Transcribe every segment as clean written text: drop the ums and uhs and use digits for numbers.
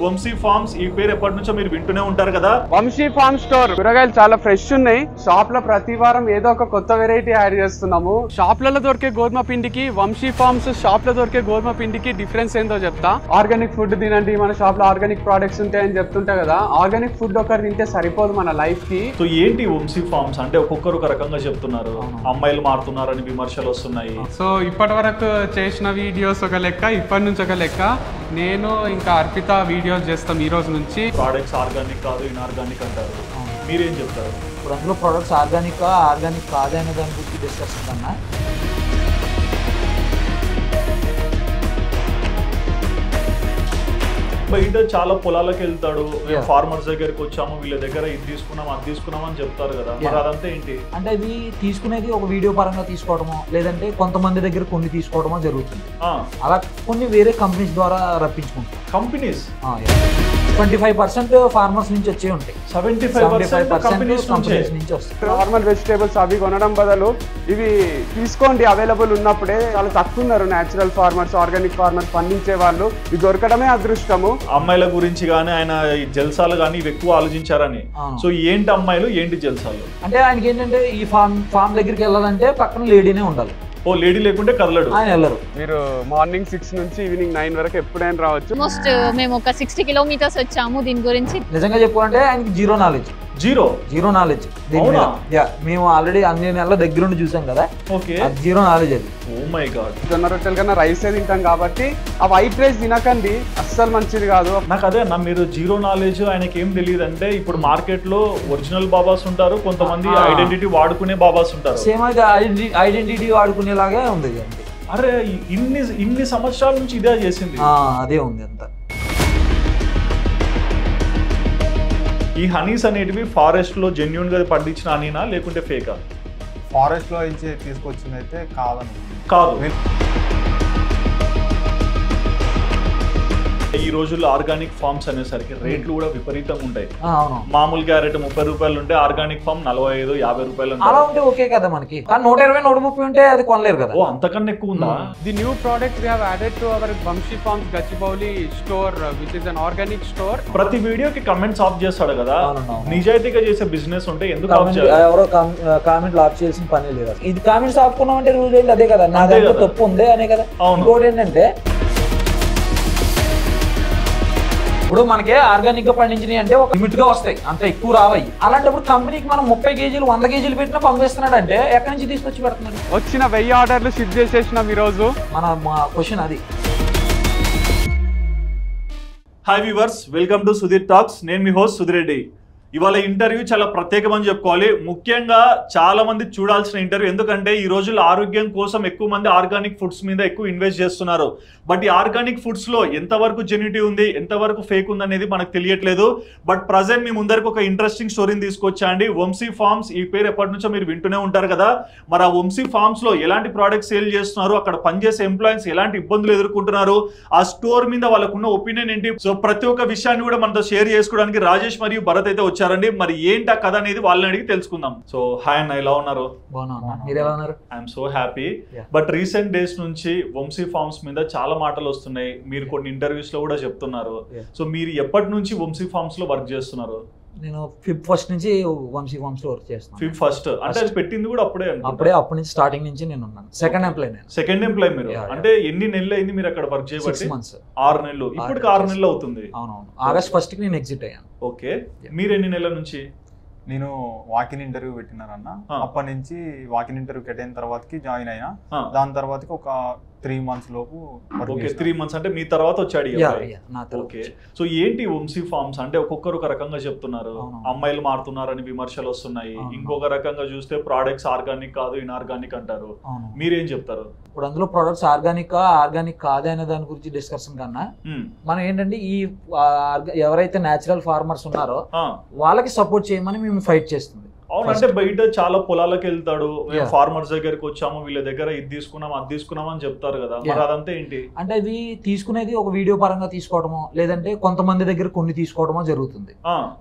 Vamsi forms ఈ పేరు ఎప్పటి నుంచో మీరు వింటూనే ఉంటారు కదా. వంశీ ఫార్మ్ స్టోర్ కూరగాయలు చాలా ఫ్రెష్ ఉన్నాయి. షాప్ లో ప్రతి వారం ఏదో ఒక కొత్త వెరైటీ యాడ్ చేస్తున్నాము. షాప్లలో దొరికే గోధుమ పిండికి వంశీ ఫార్మ్స్ షాప్ లో దొరికే గోధుమ పిండికి డిఫరెన్స్ ఏందో చెప్తా. ఆర్గానిక్ ఫుడ్ తినండి, మన షాప్ లో ఆర్గానిక్ ప్రొడక్ట్స్ ఉంటాయని చెప్తుంటా కదా. ఆర్గానిక్ ఫుడ్ ఒకటి తింటే సరిపోదు మన లైఫ్ కి. సో ఏంటి వంశీ ఫార్మ్స్ అంటే ఒక్కొక్కరు ఒక రకంగా చెప్తున్నారు. అమ్మాయిలు మారుతున్నారని విమర్శలు వస్తున్నాయి. సో ఇప్పటి వరకు చేసిన వీడియోస్ ఒక లెక్క, ఇప్పటి నుంచి ఒక లెక్క. నేను ఇంకా అర్పిత వీడియోస్ చేస్తాం ఈ రోజు నుంచి. ప్రోడక్ట్స్ ఆర్గానిక్ కాదు, ఇన్ఆర్గానిక్ అంటారు. మీరేం చెప్తారు? ఇప్పుడు అందులో ప్రొడక్ట్స్ ఆర్గానిక్ కాదు అనే దాని గురించి డిస్కస్ కన్నా బయట చాలా పొలాలకు వెళ్తాడు, ఫార్మర్స్ దగ్గరికి వచ్చాము, వీళ్ళ దగ్గర ఇది తీసుకున్నాం అది తీసుకున్నాం అని చెప్తారు కదా. మరి అదంతా ఏంటి అంటే అది తీసుకునేది ఒక వీడియో పరంగా తీసుకోవడమో లేదంటే కొంతమంది దగ్గర కొన్ని తీసుకోవడమో జరుగుతుంది. అలా కొన్ని వేరే కంపెనీస్ ద్వారా రప్పించుకుంటాం. కంపెనీస్ 25% ఫార్మర్స్ నుంచి వచ్చే ఉంటాయి, 75% కంపెనీస్ నుంచి వస్తాయి. నార్మల్ వెజిటేబుల్స్ అవి కొనడం బదులు ఇవి తీసుకోండి, అవైలబుల్ ఉన్నప్పుడే. చాలా తక్కువ ఉన్నారు నేచురల్ ఫార్మర్స్, ఆర్గానిక్ ఫార్మర్స్ పండించే వాళ్ళు. ఇది దొరకడమే అదృష్టము. అమ్మాయిల గురించి కానీ ఆయన జల్సాలు కానీ ఇవి ఎక్కువ ఆలోచించారని. సో ఏంటి అమ్మాయిలు ఏంటి జల్సాలు అంటే ఆయనకి ఏంటంటే ఈ ఫార్మ్ దగ్గరికి వెళ్ళాలంటే పక్కన లేడీనే ఉండాలి. ఓ లేడీ లేకుంటే కదలడు, ఆయన వెళ్ళరు. మీరు మార్నింగ్ 6 నుంచి ఈవినింగ్ 9 వరకు ఎప్పుడైనా రావచ్చు. ఆల్మోస్ట్ మేము ఒక 60 కిలోమీటర్స్ వచ్చాము దీని గురించి. నిజంగా చెప్పుకుంటే ఆయనకి జీరో నాలెడ్జ్ మేము ఆల్రెడీ అన్ని నెలల దగ్గరుండి చూసాం కదా. జీరో నాలెడ్జ్ అది. Oh my God. జొన్న రొట్టెల కన్నా రైసే తింటాం కాబట్టి ఆ వైట్ రైస్ తినకండి, అస్సలు మంచిది కాదు. నాకు అదే అన్న, మీరు జీరో నాలెడ్జ్ ఆయనకి ఏం తెలియదు అంటే ఇప్పుడు మార్కెట్ లో ఒరిజినల్ బాబాస్ ఉంటారు, కొంతమంది ఐడెంటిటీ వాడుకునే బాబాస్ ఉంటారు. సేమ్ ఐడెంటిటీ వాడుకునేలాగే ఉంది. అరే ఇన్ని సంవత్సరాల నుంచి ఇదే చేసింది, అదే ఉంది అంతా. ఈ హనీస్ అనేటివి ఫారెస్ట్ లో జెన్యూన్ గా పండించిన హనీనా లేకుంటే ఫేకా? ఫారెస్ట్ లో నుంచి తీసుకొచ్చింది అయితే కాదు. ఈ రోజుల్లో ఆర్గానిక్ ఫార్మ్స్ అనేసరికి రేట్లు కూడా విపరీతంగా ఉంటాయి. మామూలు క్యారెట్ 30 రూపాయలు ఉంటే ఆర్గానిక్ ఫార్మ్ 45-50 రూపాయలు. అలా ఉంటే ఓకే కదా మనకి. 120-130 ఉంటే అది కొనలేరు కదా. ఓ అంతకన్నా ఎక్కువ ఉందా? The new product we have added to our Vamshi farms Gachibowli store which is an organic store. ప్రతి వీడియోకి కమెంట్స్ ఆఫ్ చేస్తాడు కదా. నిజాయితీగా చేసే బిజినెస్ ఉంటే ఎందుకు ఆఫ్ చేయాలి? ఎవరో కామెంట్ ఆఫ్ చేయాల్సిన పని లేదు. ఇది కామెంట్స్ ఆపుకున్నామంటే రూల్ ఏంటి? అదే కదా, నా దగ్గర తప్పు ఉంది అనే కదా. ఇంకోటి ఏంటంటే ఇప్పుడు మనకి ఆర్గానిక్ గా పండించినవి అంటే ఒక లిమిట్ గా వస్తాయి, అంత ఎక్కువ రావాయి. అలాంటప్పుడు కంపెనీకి మనం 30 కేజీలు 100 కేజీలు పెట్టినా పంపిస్తున్నాడు అంటే ఎక్కడి నుంచి తీసుకొచ్చి పెడుతున్నాడు? వచ్చిన 1000 ఆర్డర్లు షిప్ చేసేసినాం ఈ రోజు. మా క్వశ్చన్ అది. Hi viewers, welcome to Sudheer talks. నేను మీ హోస్ట్ సుధీర్ రెడ్డి. ఇవాళ ఇంటర్వ్యూ చాలా ప్రత్యేకమని చెప్పుకోవాలి. ముఖ్యంగా చాలా మంది చూడాల్సిన ఇంటర్వ్యూ, ఎందుకంటే ఈ రోజుల్లో ఆరోగ్యం కోసం ఎక్కువ మంది ఆర్గానిక్ ఫుడ్స్ మీద ఎక్కువ ఇన్వెస్ట్ చేస్తున్నారు. బట్ ఈ ఆర్గానిక్ ఫుడ్స్ లో ఎంతవరకు జెన్యూనిటీ ఉంది, ఎంతవరకు ఫేక్ ఉంది అనేది మనకు తెలియట్లేదు. బట్ ప్రజెంట్ మీ ముందరకు ఒక ఇంట్రెస్టింగ్ స్టోరీని తీసుకొచ్చా అండి. వంశీ ఫార్మ్స్ ఈ పేరు ఎప్పటి నుంచో మీరు వింటూనే ఉంటారు కదా. మరి ఆ వంశీ ఫార్మ్స్ లో ఎలాంటి ప్రోడక్ట్స్ సేల్ చేస్తున్నారు, అక్కడ పనిచేసే ఎంప్లాయీస్ ఎలాంటి ఇబ్బందులు ఎదుర్కొంటున్నారు, ఆ స్టోర్ మీద వాళ్ళకున్న ఒపీనియన్ ఏంటి, సో ప్రతి ఒక్క విషయాన్ని కూడా మనతో షేర్ చేసుకోవడానికి రాజేష్ మరియు భరత్ అయితే వచ్చారండి. మరి ఏంటి ఆ కథ అనేది వాళ్ళని అడిగి తెలుసుకుందాం. సో హాయ్ అన్న, ఎలా ఉన్నారు? I'm so happy. But recent days నుంచి వంశీ ఫార్మ్స్ మీద చాలా మాటలు వస్తున్నాయి, మీరు కొన్ని ఇంటర్వ్యూస్ లో కూడా చెప్తున్నారు. సో మీరు ఎప్పటి నుంచి వంశీ ఫార్మ్స్ లో వర్క్ చేస్తున్నారు? నేను Feb 1 నుంచి వంశీ ఫార్మ్స్ లో వర్క్ చేస్తున్నాను. Feb 1 అంటే అది పెట్టింది కూడా అప్పుడే అప్పటి నుంచి స్టార్టింగ్ నుంచి నేను ఉన్నాను. సెకండ్ ఎంప్లాయ్ మీరు. అంటే ఎన్ని నెలలు అయింది మీరు అక్కడ వర్క్ చేయబట్టి? 6 months. 6 నెలలు. ఇప్పటికి 6 నెలలు అవుతుంది. అవునవును. August 1 కి నేను ఎగ్జిట్ అయ్యాను. ఓకే, మీరు ఎన్ని నెలల నుంచి? నేను వాకిన్ ఇంటర్వ్యూ పెట్టినారన్న, అప్పటి నుంచి వాకిన్ ఇంటర్వ్యూకి అటెండ్ తర్వాతకి జాయిన్ అయినా. దాని తర్వాత ఒక 3 months లోపు. ఓకే, 3 months అంటే మీ తర్వాత వచ్చాడు. ఓకే, సో ఏంటి వంశీ ఫార్మ్స్ అంటే ఒక్కొక్కరు ఒక రకంగా చెప్తున్నారు. అమ్మాయిలు మారుతున్నారని విమర్శలు వస్తున్నాయి. ఇంకొక రకంగా చూస్తే ప్రోడక్ట్స్ ఆర్గానిక్ కాదు, ఇన్ఆర్గానిక్ అంటారు. మీరేం చెప్తారు? ఇప్పుడు అందులో ప్రొడక్ట్స్ ఆర్గానిక్ కాదు అనే దాని గురించి డిస్కషన్ కన్నా మనం ఏంటంటే ఈ ఎవరైతే నేచురల్ ఫార్మర్స్ ఉన్నారో వాళ్ళకి సపోర్ట్ చేయమని మేము ఫైట్ చేస్తుంది. అవునంటే బయట చాలా పొలాలకు వెళ్తాడు, ఫార్మర్స్ దగ్గరికి వచ్చాము, వీళ్ళ దగ్గర ఇది తీసుకున్నాం అది తీసుకున్నాం అని చెప్తారు కదా. మరి అదంతా ఏంటి? అంటే అది తీసుకునేది ఒక వీడియో పరంగా తీసుకోవడమో లేదంటే కొంతమంది దగ్గర కొన్ని తీసుకోవడమో జరుగుతుంది.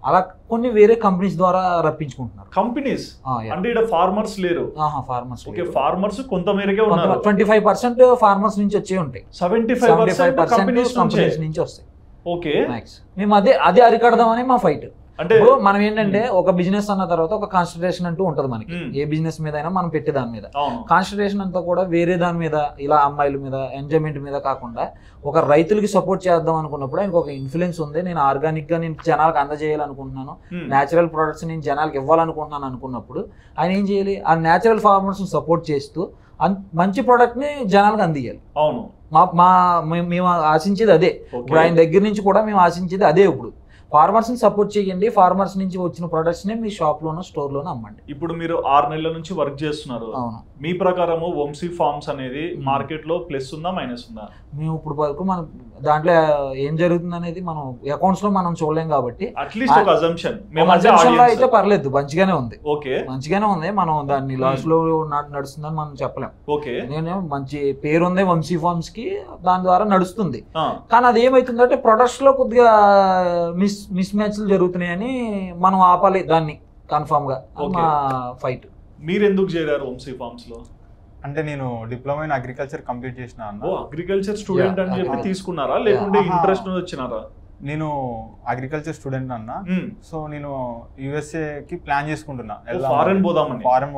అలా కొన్ని వేరే కంపెనీస్ ద్వారా రప్పించుకుంటున్నారు. కంపెనీస్ అంటే ఇక్కడ ఫార్మర్స్ లేరు. ఫార్మర్స్ ఓకే, ఫార్మర్స్ కొంత మేరకే ఉన్నారు. 25% ఫార్మర్స్ నుంచి వచ్చే ఉంటాయి, 75% కంపెనీస్ నుంచి వస్తాయి. Okay max. మేము అదే అరికడదామని మా ఫైట్. అంటే మనం ఏంటంటే ఒక బిజినెస్ అన్న తర్వాత ఒక కాన్సన్ట్రేషన్ అంటూ ఉంటది మనకి, ఏ బిజినెస్ మీద అయినా మనం పెట్టే దాని మీద. కాన్సన్ట్రేషన్ అంతా కూడా వేరే దాని మీద, ఇలా అమ్మాయిల మీద, ఎంజాయ్మెంట్ మీద కాకుండా ఒక రైతులకి సపోర్ట్ చేద్దాం అనుకున్నప్పుడు ఆయనకు ఒక ఇన్ఫ్లుయెన్స్ ఉంది. నేను ఆర్గానిక్ గా నేను జనాలకు అందజేయాలనుకుంటున్నాను, నేచురల్ ప్రొడక్ట్స్ నేను జనాలకు ఇవ్వాలనుకుంటున్నాను అనుకున్నప్పుడు ఆయన ఏం చేయాలి, ఆ నేచురల్ ఫార్మర్స్ సపోర్ట్ చేస్తూ మంచి ప్రోడక్ట్ ని జనాలకు అందియాలి. అవును, మేము ఆశించేది అదే. ఇప్పుడు ఆయన దగ్గర నుంచి కూడా మేము ఆశించేది అదే. ఇప్పుడు ఫార్మర్స్ ని సపోర్ట్ చేయండి, ఫార్మర్స్ నుంచి వచ్చిన ప్రొడక్ట్స్ ని మీ షాప్ లోనో స్టోర్ లోనో అమ్మండి. ఇప్పుడు మీరు 6 నెలల నుంచి వర్క్ చేస్తున్నారు. అవును. మీ ప్రకారము వంశీ ఫార్మ్స్ అనేది మార్కెట్ లో ప్లస్ ఉందా మైనస్ ఉందా? మేము ఇప్పుడు వరకు మనం దాంట్లో ఏం జరుగుతుంది అనేది మనం అకౌంట్స్ లో మనం చూడలేం కాబట్టి అట్లీస్ట్ ఒక అజంప్షన్ అయితే పర్లేదు, మంచిగానే ఉంది. ఓకే, మంచిగానే ఉంది. మనం దాన్ని లాస్ లో నడుస్తుందని మనం చెప్పలేం. ఓకే, నేను మంచి పేరు ఉంది వంశీ ఫార్మ్స్ కి, దాని ద్వారా నడుస్తుంది. కానీ అది ఏమైతుందంటే ప్రొడక్ట్స్ లో కొద్దిగా మిస్ మ్యాచ్లు జరుగుతున్నాయని మనం ఆపాలి దాన్ని కన్ఫర్మ్ గా. మా ఫైట్. మీరు ఎందుకు చేరారు వంశీ ఫార్మ్స్ లో? అంటే నేను డిప్లొమా ఇన్ అగ్రికల్చర్ కంప్లీట్ చేసిన. అగ్రికల్చర్ స్టూడెంట్ అని చెప్పి తీసుకున్నారా లేకుంటే ఇంట్రెస్ట్ వచ్చినారా? నేను అగ్రికల్చర్ స్టూడెంట్ అన్న. సో నేను USA కి ప్లాన్ చేసుకుంటున్నా, ఫారెన్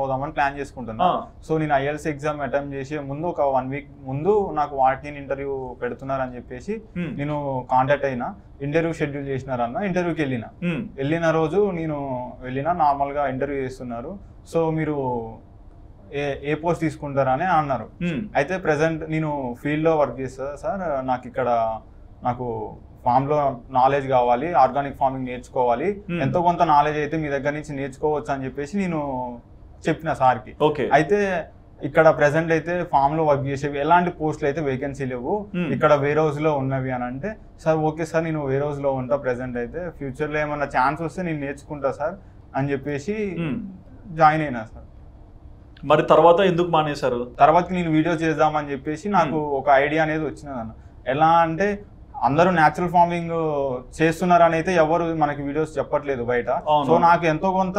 పోదామని ప్లాన్ చేసుకుంటున్నా. సో నేను IELTS ఎగ్జామ్ అటెంప్ట్ చేసే ముందు ఒక 1 వీక్ ముందు నాకు వాకిన్ ఇంటర్వ్యూ పెడుతున్నారని చెప్పేసి నేను కాంటాక్ట్ అయినా. ఇంటర్వ్యూ షెడ్యూల్ చేసినారన్న. ఇంటర్వ్యూకి వెళ్ళిన రోజు నేను నార్మల్ గా ఇంటర్వ్యూ చేస్తున్నారు. సో మీరు ఏ పోస్ట్ తీసుకుంటారా అని అన్నారు. అయితే ప్రెసెంట్ నేను ఫీల్డ్ లో వర్క్ చేస్తా సార్, నాకు ఫామ్ లో నాలెడ్జ్ కావాలి, ఆర్గానిక్ ఫార్మింగ్ నేర్చుకోవాలి, ఎంతో కొంత నాలెడ్జ్ అయితే మీ దగ్గర నుంచి నేర్చుకోవచ్చు అని చెప్పేసి నేను చెప్పిన సార్కి. అయితే ఇక్కడ ప్రెసెంట్ అయితే ఫామ్ లో వర్క్ చేసేవి ఎలాంటి పోస్టులు అయితే వేకెన్సీ లేవు, ఇక్కడ వేర్ హౌస్ లో ఉన్నవి అని అంటే, సార్ ఓకే సార్ నేను వేర్ హౌస్ లో ఉంటా ప్రెసెంట్ అయితే, ఫ్యూచర్ లో ఏమన్నా ఛాన్స్ వస్తే నేను నేర్చుకుంటా సార్ అని చెప్పేసి జాయిన్ అయినా సార్. మరి తర్వాత ఎందుకు మానేశారు? తర్వాత నేను వీడియో చేద్దామని చెప్పేసి నాకు ఒక ఐడియా అనేది వచ్చినది అన్న. ఎలా అంటే అందరూ న్యాచురల్ ఫార్మింగ్ చేస్తున్నారు అని అయితే ఎవరు మనకి వీడియోస్ చెప్పట్లేదు బయట. సో నాకు ఎంతో కొంత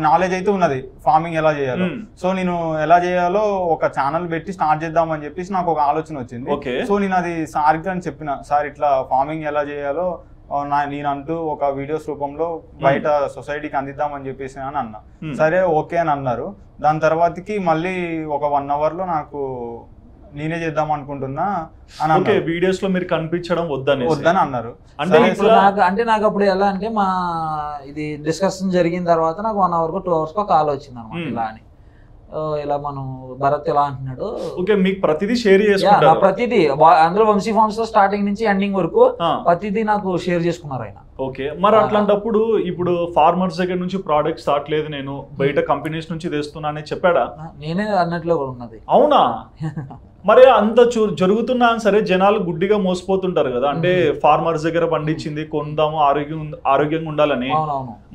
నాలెడ్జ్ అయితే ఉన్నది ఫార్మింగ్ ఎలా చేయాలో. సో నేను ఎలా చేయాలో ఒక ఛానల్ పెట్టి స్టార్ట్ చేద్దామని చెప్పేసి నాకు ఒక ఆలోచన వచ్చింది. సో నేను అది సార్కి అని చెప్పిన, సార్ ఇట్లా ఫార్మింగ్ ఎలా చేయాలో నేనంటూ ఒక వీడియోస్ రూపంలో బయట సొసైటీకి అందిద్దామని చెప్పేసి అని అన్నా. సరే ఓకే అని అన్నారు. దాని తర్వాతకి మళ్ళీ ఒక 1 అవర్ లో నాకు నేనే చేద్దాం అనుకుంటున్నా అని వీడియోస్ లో మీరు కనిపించడం వద్దని అన్నారు. అంటే నాకు అప్పుడు ఎలా అంటే మా ఇది డిస్కషన్ జరిగిన తర్వాత నాకు 1 అవర్ 2 అవర్స్ కాల్ వచ్చింది అనమాట. ఇలా అని ఇలా మనం భరత్ ఎలా అంటున్నాడు, మీకు ప్రతిదీ షేర్ చేసుకుంటారు. ప్రతిదీ అందులో వంశీ ఫార్మ్స్ లో స్టార్టింగ్ నుంచి ఎండింగ్ వరకు ప్రతిదీ నాకు షేర్ చేసుకున్నారు ఆయన. ఓకే, మరి అట్లాంటప్పుడు ఇప్పుడు ఫార్మర్స్ దగ్గర నుంచి ప్రోడక్ట్ స్టార్ట్ లేదు, నేను బయట కంపెనీస్ నుంచి తెస్తున్నా అని చెప్పాడా? నేనే అన్నట్లో కూడా ఉన్నది. అవునా? మరి అంత జరుగుతున్నా సరే జనాలు గుడ్డిగా మోసపోతుంటారు కదా, అంటే ఫార్మర్స్ దగ్గర పండించింది కొందాము ఆరోగ్యంగా ఉండాలని.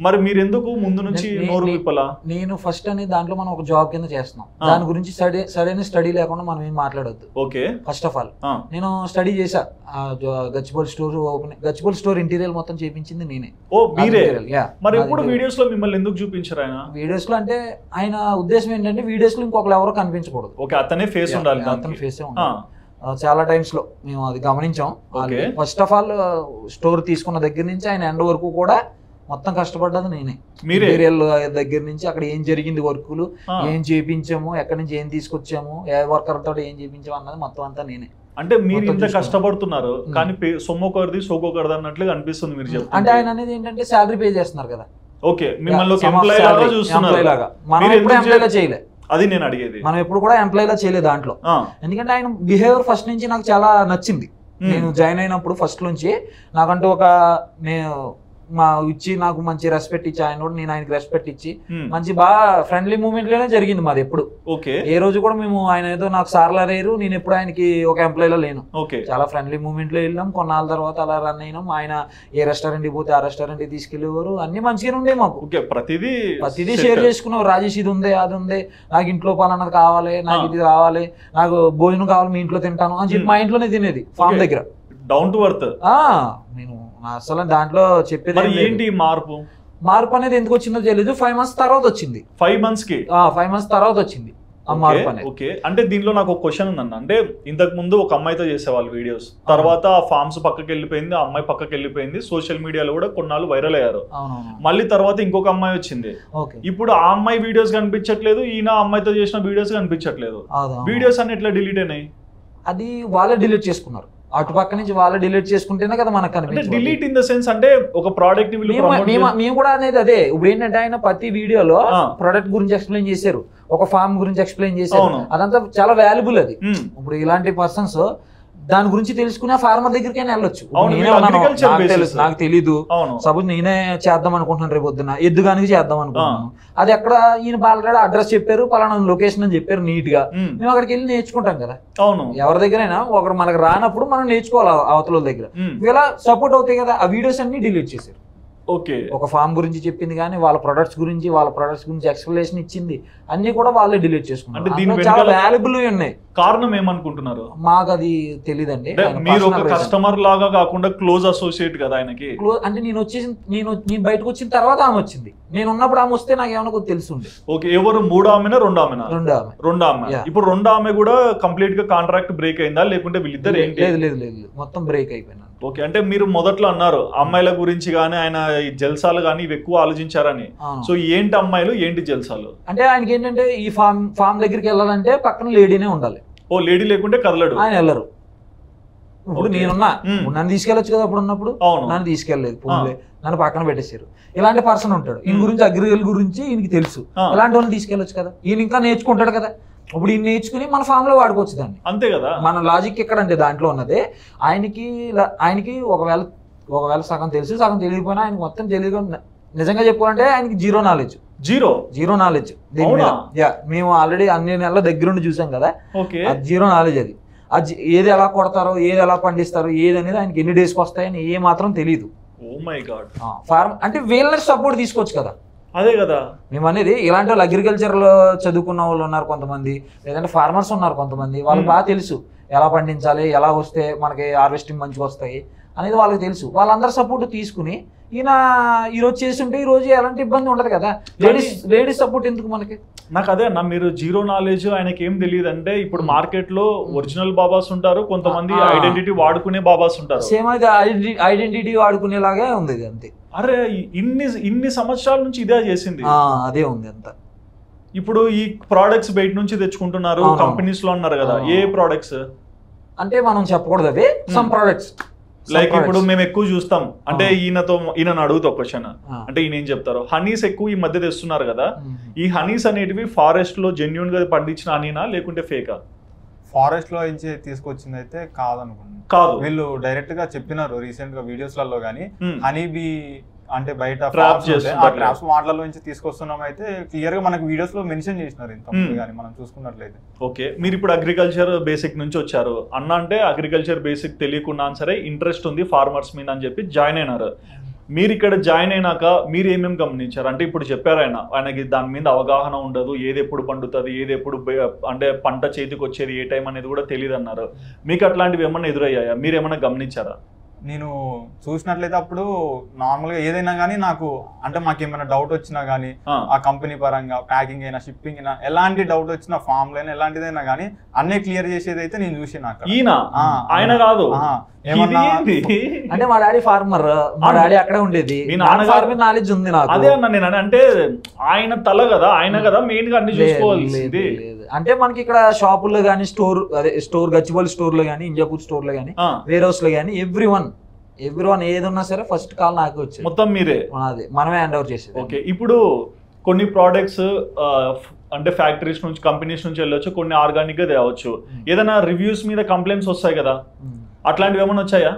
మరి మీరు ఎందుకు ముందు నుంచి నోరు విప్పలా? నేను ఫస్ట్ అనేది దాంట్లో మనం ఒక జాబ్ కింద చేస్తున్నాం, దాని గురించి సరైన స్టడీ లేకుండా మనం ఏం మాట్లాడొద్దు. ఓకే, ఫస్ట్ ఆఫ్ ఆల్ నేను స్టడీ చేసా. గచ్చిబౌలి స్టోర్ ఇంటీరియర్ మొత్తం చేపించింది నేనే. ఓ మీరే? మరి ఎప్పుడు వీడియోస్ లో మిమ్మల్ని ఎందుకు చూపించారు ఆయన? వీడియోస్ లో అంటే ఆయన ఉద్దేశం ఏంటంటే వీడియోస్ లో ఇంకొకరు ఎవరో కనిపించకూడదు. ఓకే, అతనే ఫేస్ ఉండాలి. ఫేసే ఉండాలి. చాలా టైమ్స్ లో మేము అది గమనించాం. ఫస్ట్ ఆఫ్ ఆల్ స్టోర్ తీసుకున్న దగ్గర నుంచి ఆయన ఎండ్ వరకు కూడా మొత్తం కష్టపడ్డది నేనే. మెటీరియల్ దగ్గర నుంచి అక్కడ ఏం జరిగింది, వర్కులు ఏం చేయించాము, ఎక్కడి నుంచి ఏం తీసుకొచ్చాము, ఏ వర్కర్ తోటి ఏం చేయించాము అన్నది మొత్తం అంతా నేనే. అంటే మీరు ఇంత కష్టపడుతున్నారు కానీ సొమ్మొకరిది సోకొకరిది అన్నట్లుగా అనిపిస్తుంది మీరు చెప్తే. అంటే ఆయన అనేది ఏంటంటే శాలరీ పే చేస్తున్నారు కదా. ఓకే, మిమ్మల్ని ఎంప్లాయ్ లాగా చూస్తున్నారు. మనం ఎప్పుడు ఎంప్లాయ్గా చేయలే. అది నేను అడిగేది. మనం ఎప్పుడు కూడా ఎంప్లాయ్లా చేయలేదు దాంట్లో. ఎందుకంటే ఆయన బిహేవియర్ ఫస్ట్ నుంచి నాకు చాలా నచ్చింది. నేను జాయిన్ అయినప్పుడు ఫస్ట్ నుంచి నాకంటూ ఒక ఇచ్చి నాకు మంచి రెస్పెక్ట్ ఇచ్చి, ఆయన కూడా నేను ఆయనకి రెస్పెక్ట్ ఇచ్చి మంచి బాగా ఫ్రెండ్లీ మూమెంట్ లోనే జరిగింది మాది ఎప్పుడు. ఏ రోజు కూడా మేము ఆయన ఏదో నాకు సార్లా లేరు, నేను ఎప్పుడు ఆయనకి ఒక ఎంప్లాయీలో లేను. చాలా ఫ్రెండ్లీ మూమెంట్ లో వెళ్ళాం. కొన్నాళ్ళ తర్వాత అలా రన్ అయినాం. ఆయన ఏ రెస్టారెంట్ కి పోతే ఆ రెస్టారెంట్ కి తీసుకెళ్లేవారు. అన్ని మంచిగానే ఉండే మాకు. ప్రతిదీ షేర్ చేసుకున్నాం. రాజేష్ ఇది ఉంది, అది ఉంది, నాకు ఇంట్లో పలానది కావాలి, నాకు ఇది కావాలి, నాకు భోజనం కావాలి, మీ ఇంట్లో తింటాను అని చెప్పి మా ఇంట్లోనే తినేది ఫామ్ దగ్గర. Down to earth. నేను అసలు దాంట్లో చెప్పేది ఏంటి మార్పు అనేది ఎందుకు వచ్చిందో తెలియదు. 5 months తర్వాత వచ్చింది. 5 months కి 5 months తర్వాత వచ్చింది. ఆ మార్పు అనేది. ఓకే, అంటే దీనిలో నాకు ఒక క్వశ్చన్ ఉందన్న. అంటే ఇంతకు ముందు ఒక అమ్మాయితో చేసేవాళ్ళు వీడియోస్, తర్వాత ఆ ఫార్మ్స్ పక్కకి వెళ్ళిపోయింది, ఆ అమ్మాయి పక్కకి వెళ్ళిపోయింది, సోషల్ మీడియాలో కూడా కొన్నాళ్ళు వైరల్ అయ్యారు. మళ్ళీ తర్వాత ఇంకొక అమ్మాయి వచ్చింది. ఇప్పుడు ఆ అమ్మాయి వీడియోస్ కనిపించట్లేదు, ఈయన అమ్మాయితో చేసిన వీడియోస్ కనిపించట్లేదు. వీడియోస్ అన్ని ఎట్లా డిలీట్ అయినాయి? అది వాళ్ళే డిలీట్ చేసుకున్నారు, అటు పక్క నుంచి వాళ్ళే డిలీట్ చేసుకుంటేనే కదా మనకు కనిపించింది. డిలీట్ ఇన్ ద సెన్స్ అంటే ఒక ప్రోడక్ట్ మేము కూడా అనేది అదే. ఇప్పుడు ఏంటంటే ఆయన ప్రతి వీడియోలో ప్రొడక్ట్ గురించి ఎక్స్ప్లెయిన్ చేశారు, ఒక ఫార్మ్ గురించి ఎక్స్ప్లెయిన్ చేశారు, అదంతా చాలా వాల్యుబుల్. అది ఇప్పుడు ఇలాంటి పర్సన్స్ దాని గురించి తెలుసుకునే ఫార్మర్ దగ్గరికైనా వెళ్ళొచ్చు. నాకు తెలీదు, సపోజ్ నేనే చేద్దాం అనుకుంటున్నాను, రేపు పొద్దున ఎద్దుగానికి చేద్దాం అనుకుంటున్నాను, అది ఎక్కడ ఈయన ఆల్రెడీ అడ్రస్ చెప్పారు, పలానా లొకేషన్ అని చెప్పారు నీట్ గా, మేము అక్కడికి వెళ్ళి నేర్చుకుంటాం కదా. అవును, ఎవరి దగ్గరైనా ఒకరు మనకు రానప్పుడు మనం నేర్చుకోవాలి అవతల దగ్గర. ఇలా సపోర్ట్ అవుతాయి కదా. ఆ వీడియోస్ అన్ని డిలీట్ చేశారు. ఓకే, ఒక ఫామ్ గురించి చెప్పింది కానీ వాళ్ళ ప్రొడక్ట్స్ గురించి ఎక్స్ప్లెనేషన్ ఇచ్చింది అన్ని కూడా వాళ్ళే డిలీట్ చేసుకున్నారు. చాలా వాల్యుబుల్ ఉన్నాయి. కారణం ఏమనుకుంటున్నారు? మాకు అది తెలియదండి. మీరు ఒక కస్టమర్ లాగా కాకుండా క్లోజ్ అసోసియేట్ కదా ఆయనకి. అంటే నేను బయటకు వచ్చిన తర్వాత ఆమె వచ్చింది, నేను ఉన్నప్పుడు ఆమె వస్తే నాకు ఏమన్నా తెలుసుండే. ఓకే, ఎవరు? మూడో ఆమెనా రెండో ఆమెనా? రెండో ఆమె. ఇప్పుడు రెండో ఆమె కూడా కంప్లీట్ గా కాంట్రాక్ట్ బ్రేక్ అయిందా, లేకుంటే వీళ్ళిద్దరు ఏంటి? లేదు, మొత్తం బ్రేక్ అయిపోయినా. ఓకే, అంటే మీరు మొదట్లో అన్నారు అమ్మాయిల గురించి కానీ ఆయన ఈ జల్సాలు కానీ ఇవి ఎక్కువ ఆలోచించారని. సో ఏంటి అమ్మాయిలు, ఏంటి జల్సాలు? అంటే ఆయనకి ఏంటంటే ఈ ఫామ్ దగ్గరికి వెళ్ళాలంటే పక్కన లేడీనే ఉండాలి. ఓ, లేడీ లేకుంటే కదలడు, ఆయన వెళ్ళరు. ఇప్పుడు నేనున్నా, నన్ను తీసుకెళ్ళొచ్చు కదా అప్పుడు ఉన్నప్పుడు, నన్ను తీసుకెళ్ళలేదు, నన్ను పక్కన పెట్టేశారు. ఇలాంటి పర్సన్ ఉంటాడు, ఈయన గురించి అగ్రికల్చర్ గురించి ఈయనకి తెలుసు, ఇలాంటి వాళ్ళని తీసుకెళ్ళొచ్చు కదా. ఈయన ఇంకా నేర్చుకుంటాడు కదా, ఇప్పుడు ఈయన నేర్చుకుని మన ఫామ్ లో వాడుకోవచ్చు దాన్ని. అంతే కదా. మన లాజిక్ ఎక్కడంటే దాంట్లో ఉన్నదే, ఆయనకి ఒకవేళ సగం తెలుసు, సగం తెలియకపోయినా ఆయనకి మొత్తం తెలియదు. నిజంగా చెప్పుకోవాలంటే ఆయనకి జీరో నాలెడ్జ్. మేము ఆల్రెడీ అన్ని నెలల దగ్గరుండి చూసాం కదా, జీరో నాలెడ్జ్. అది ఏది ఎలా కొడతారో, ఏది ఎలా పండిస్తారో, ఏది అనేది ఆయనకి ఎన్ని డేస్కి వస్తాయని ఏ మాత్రం తెలియదు. ఫార్మ్ అంటే వీళ్ళని సపోర్ట్ తీసుకోవచ్చు కదా. అదే కదా మేము అనేది. ఇలాంటి వాళ్ళు అగ్రికల్చర్ లో చదువుకున్న వాళ్ళు ఉన్నారు కొంతమంది, లేదంటే ఫార్మర్స్ ఉన్నారు కొంతమంది, వాళ్ళకి బాగా తెలుసు ఎలా పండించాలి, ఎలా వస్తే మనకి హార్వెస్టింగ్ మంచిగా వస్తాయి అనేది వాళ్ళకి తెలుసు. వాళ్ళందరూ సపోర్ట్ తీసుకుని ఈయన ఈరోజు చేస్తుంటే ఈ రోజు ఎలాంటి ఇబ్బంది ఉండదు కదా. లేడీస్ సపోర్ట్ ఎందుకు మనకి? నాకు అదే అన్న, మీరు జీరో నాలెడ్జ్, ఆయనకి ఏం తెలియదు అంటే ఇప్పుడు మార్కెట్ లో ఒరిజినల్ బాబాస్ ఉంటారు, కొంతమంది ఐడెంటిటీ వాడుకునే బాబాస్ ఉంటారు. సేమ్ అయితే ఐడెంటిటీ వాడుకునేలాగే ఉంది అంతే. అరే ఇన్ని సంవత్సరాల నుంచి ఇదే చేసింది, అదే ఉంది అంత. ఇప్పుడు ఈ ప్రోడక్ట్స్ బయట నుంచి తెచ్చుకుంటున్నారు, కంపెనీస్ లో ఉన్నారు కదా. ఏ ప్రోడక్ట్స్ అంటే మనం చెప్పకూడదు, అవి సమ్ ప్రోడక్ట్స్. లైక్ ఇప్పుడు మేము ఎక్కువ చూస్తాం అంటే ఈయన అడుగుతా క్వశ్చన్, అంటే ఈయన ఏం చెప్తారు? హనీస్ ఎక్కువ ఈ మధ్య తెస్తున్నారు కదా, ఈ హనీస్ అనేటివి ఫారెస్ట్ లో జెన్యూన్ గా పండించిన హనీనా లేకుంటే ఫేకా? ఫారెస్ట్ లో నుంచి తీసుకొచ్చింది అయితే కాదనుకుంటున్నాను. కాదు, వీళ్ళు డైరెక్ట్ గా చెప్పినారు రీసెంట్ గా వీడియోస్ లలో గానీ, హనీ బీ అంటే బయట ట్రాప్స్ వాటర్లో నుంచి తీసుకొస్తున్నాం అయితే క్లియర్ గా మనకి వీడియోస్ లో మెన్షన్ చేసినారు ఇంత కానీ మనం చూసుకున్నట్లయితే. ఓకే, మీరు ఇప్పుడు అగ్రికల్చర్ బేసిక్ నుంచి వచ్చారు అన్న, అంటే అగ్రికల్చర్ బేసిక్ తెలియకుండా సరే ఇంట్రెస్ట్ ఉంది ఫార్మర్స్ మీద అని చెప్పి జాయిన్ అయినారు. మీరు ఇక్కడ జాయిన్ అయినాక మీరు ఏమేమి గమనించారు? అంటే ఇప్పుడు చెప్పారు ఆయనకి దాని మీద అవగాహన ఉండదు, ఏది ఎప్పుడు పండుతుంది, ఏది ఎప్పుడు అంటే పంట చేతికి వచ్చేది ఏ టైం అనేది కూడా తెలియదు అన్నారు. మీకు అట్లాంటివి ఏమన్నా ఎదురయ్యాయా? మీరు ఏమన్నా గమనించారా? నేను చూసినట్లయితే అప్పుడు నార్మల్గా ఏదైనా కానీ నాకు అంటే మాకు ఏమైనా డౌట్ వచ్చినా కానీ ఆ కంపెనీ పరంగా ప్యాకింగ్ అయినా షిప్పింగ్ అయినా ఎలాంటి డౌట్ వచ్చినా ఫామ్ లో ఎలాంటిదైనా కానీ అన్నీ క్లియర్ చేసేది అయితే నేను చూసిన. ఆయన కాదు, అంటే మా డాడీ ఫార్మర్, మా డాడీ అక్కడే ఉండేది, నాలెడ్జ్ ఉంది నాకు. అదే అన్న నేను అంటే ఆయన తల కదా, ఆయన కదా మెయిన్ గా అన్ని చూసుకోవాల్సింది. అంటే మనకి ఇక్కడ షాపుల్లో కానీ స్టోర్ గచ్చిబౌలి స్టోర్ లో కానీ, ఇంజాపూర్ స్టోర్ లో కానీ, వేర్ హౌస్ లో కానీ ఎవ్రీ వన్ ఏది ఉన్నా సరే ఫస్ట్ కాల్ నాకే వచ్చేది. మొత్తం మీరే, మనమే హ్యాండ్ ఓవర్ చేసేది. ఓకే, ఇప్పుడు కొన్ని ప్రోడక్ట్స్ అంటే ఫ్యాక్టరీస్ నుంచి కంపెనీస్ నుంచి వెళ్ళొచ్చు, కొన్ని ఆర్గానిక్ గా తేవచ్చు. ఏదైనా రివ్యూస్ మీద కంప్లైంట్స్ వస్తాయి కదా, అట్లాంటివి ఏమైనా వచ్చాయా?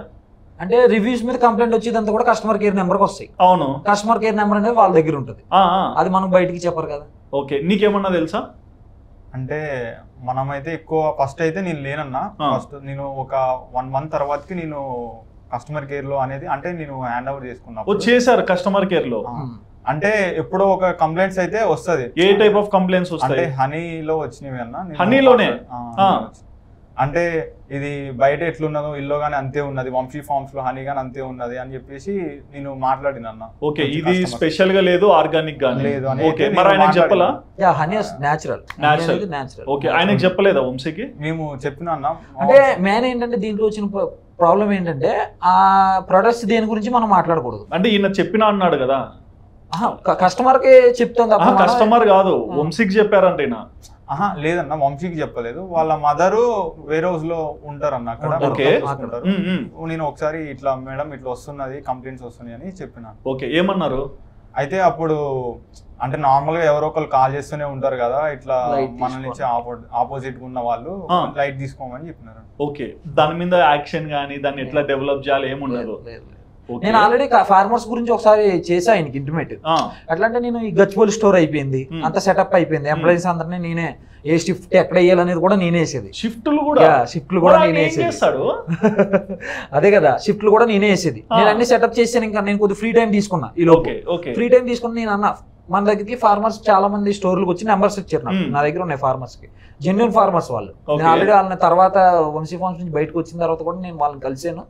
అంటే రివ్యూస్ మీద కంప్లైంట్ వచ్చేదంతా కూడా కస్టమర్ కేర్ నెంబర్కి వస్తాయి. అవును, కస్టమర్ కేర్ నెంబర్ అనేది వాళ్ళ దగ్గర ఉంటుంది, అది మనం బయటికి చెప్పరు కదా. ఓకే, నీకేమన్నా తెలుసా? అంటే మనమైతే ఎక్కువ ఫస్ట్ అయితే నేను లేనన్నా, ఫస్ట్ నేను ఒక 1 month తర్వాతకి నేను కస్టమర్ కేర్ లో అనేది అంటే నేను హ్యాండ్ ఓవర్ చేసుకున్నా. చేశారు కస్టమర్ కేర్ లో? అంటే ఎప్పుడో ఒక కంప్లైంట్స్ అయితే వస్తుంది. ఏ టైప్ ఆఫ్ కంప్లైంట్స్ వస్తాయి? హనీలో వచ్చినవి అన్న. హనీలోనే అంటే ఇది బయట ఎట్లున్నదో ఇల్లో గానీ అంతే ఉన్నది, వంశీ ఫార్మ్స్ లో హనీ గానీ అంతే ఉన్నది అని చెప్పేసి నేను మాట్లాడిన అన్న. ఓకే, ఇది స్పెషల్ గా లేదు, ఆర్గానిక్ గా లేదు అని. ఓకే, మరి ఆయన చెప్పలా? Honey natural. ఓకే, ఆయనకి చెప్పలేదా వంశీకి? మేము చెప్పిన అన్న. అంటే మెయిన్ ఏంటంటే దీంట్లో వచ్చిన ప్రాబ్లం ఏంటంటే ఆ ప్రొడక్ట్స్ దేని గురించి మనం మాట్లాడకూడదు. అంటే ఈయన చెప్పినా అన్నాడు కదా, కస్టమర్ కి చెప్తుంది. కస్టమర్ కాదు, వంశీకి చెప్పారంటే ఈయన. లేదన్న, వంశీకి చెప్పలేదు. వాళ్ళ మదరు వేరే హౌస్ లో ఉంటారన్న అక్కడ. నేను ఒకసారి ఇట్లా మేడం ఇట్లా వస్తున్నది, కంప్లైంట్స్ వస్తున్నాయి అని చెప్పిన. ఓకే, ఏమన్నారు? అయితే అప్పుడు అంటే నార్మల్ గా ఎవరో ఒకరు కాల్ చేస్తూనే ఉంటారు కదా, ఇట్లా మన నుంచి ఆపోజిట్ ఉన్న వాళ్ళు లైట్ తీసుకోమని చెప్పినారు. ఓకే, దాని మీద యాక్షన్ గానీ దాన్ని ఎట్లా డెవలప్ చేయాలి ఏముండదు. నేను ఆల్రెడీ ఫార్మర్స్ గురించి ఒకసారి చేసా ఆయనకి ఇంటిమేట్. అట్లా అంటే నేను ఈ గచ్చిబౌలి స్టోర్ అయిపోయింది, అంత సెటప్ అయిపోయింది, ఎంప్లాయీస్ అందరినీ నేనే ఏ షిఫ్ట్ ఎక్కడ వేయాలనేది కూడా నేనే వేసేది. షిఫ్ట్లు కూడా నేనే వేసేది. అదే కదా, షిఫ్ట్లు కూడా నేనే వేసేది. నేను అన్ని సెటప్ చేసాను. ఇంకా నేను కొద్దిగా ఫ్రీ టైం తీసుకున్నా. ఈ లోపు ఫ్రీ టైం తీసుకుని నేను అన్నా, మన దగ్గరికి ఫార్మర్స్ చాలా మంది స్టోర్లకు వచ్చి నెంబర్స్ ఇచ్చారు నాకు. నా దగ్గర ఉన్నాయి ఫార్మర్స్ కి, జెన్యున్ ఫార్మర్స్ వాళ్ళు. నేను ఆల్రెడీ వాళ్ళని తర్వాత వంశీ ఫార్మ్స్ నుంచి బయటకు వచ్చిన తర్వాత కూడా నేను వాళ్ళని కలిసాను,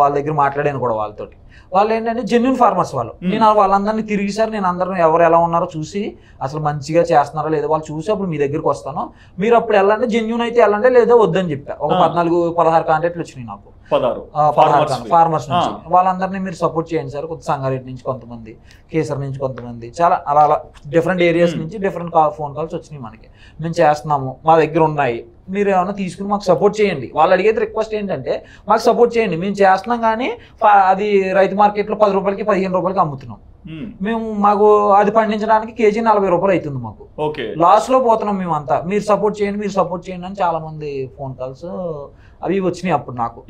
వాళ్ళ దగ్గర మాట్లాడాను కూడా వాళ్ళతోటి. వాళ్ళు ఏంటంటే జెన్యున్ ఫార్మర్స్ వాళ్ళు. నేను వాళ్ళందరినీ తిరిగిసారి నేను అందరిని ఎవరు ఎలా ఉన్నారో చూసి అసలు మంచిగా చేస్తున్నారో లేదో వాళ్ళు చూసి అప్పుడు మీ దగ్గరికి వస్తాను, మీరు అప్పుడు వెళ్ళండి, జెన్యున్ అయితే వెళ్ళండి, లేదా వద్దని చెప్పా. ఒక 14-16 కాంటాక్ట్లు వచ్చినాయి నాకు ఫార్మర్స్ నుంచి. వాళ్ళందరినీ మీరు సపోర్ట్ చేయండి సార్. కొత్త సంగారెడ్డి నుంచి కొంతమంది, కేసర్ నుంచి కొంతమంది, చాలా అలా అలా డిఫరెంట్ ఏరియాస్ నుంచి డిఫరెంట్ ఫోన్ కాల్స్ వచ్చినాయి మనకి. మేము చేస్తున్నాము, మా దగ్గర ఉన్నాయి, మీరు ఏమైనా తీసుకుని మాకు సపోర్ట్ చేయండి. వాళ్ళు అడిగేది రిక్వెస్ట్ ఏంటంటే మాకు సపోర్ట్ చేయండి, మేము చేస్తున్నాం కానీ అది రైతు మార్కెట్లో 10 రూపాయలకి 15 రూపాయలకి అమ్ముతున్నాం, మేము మాకు అది పండించడానికి కేజీ 40 రూపాయలు అవుతుంది, మాకు లాస్ లో పోతున్నాం మేమంతా, మీరు సపోర్ట్ చేయండి, మీరు సపోర్ట్ చేయండి అని చాలా మంది ఫోన్ కాల్స్ అవి వచ్చినాయి అప్పుడు నాకు.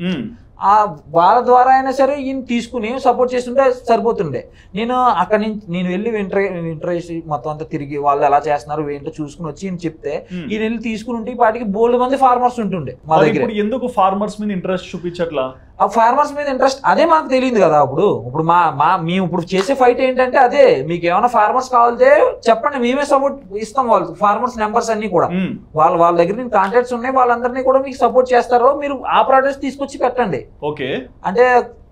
వాళ్ళ ద్వారా అయినా సరే ఈయన తీసుకుని సపోర్ట్ చేస్తుంటే సరిపోతుండే. నేను అక్కడి నుంచి నేను వెళ్ళి ఇంటర్వ్యూస్ మొత్తం అంతా తిరిగి వాళ్ళు ఎలా చేస్తున్నారు ఏంటో చూసుకుని వచ్చి ఈయన చెప్తే ఈయన వెళ్ళి తీసుకుని ఉంటే వాటికి బోల్డ్ మంది ఫార్మర్స్ ఉంటుండే మా దగ్గర. ఎందుకు ఫార్మర్స్ మీద ఇంట్రెస్ట్ చూపించట్లా? ఆ ఫార్మర్స్ మీద ఇంట్రెస్ట్ అదే మాకు తెలియదు కదా. ఇప్పుడు మేము ఇప్పుడు చేసే ఫైట్ ఏంటంటే అదే, మీకు ఏమైనా ఫార్మర్స్ కావాలితే చెప్పండి, మేమే సపోర్ట్ ఇస్తాం. వాళ్ళు ఫార్మర్స్ నెంబర్స్ అన్ని కూడా వాళ్ళ దగ్గర నేను కాంటాక్ట్స్ ఉన్నాయి, వాళ్ళందరినీ కూడా మీకు సపోర్ట్ చేస్తారు, మీరు ఆ ప్రోడక్ట్స్ తీసుకొచ్చి పెట్టండి. ఓకే, అంటే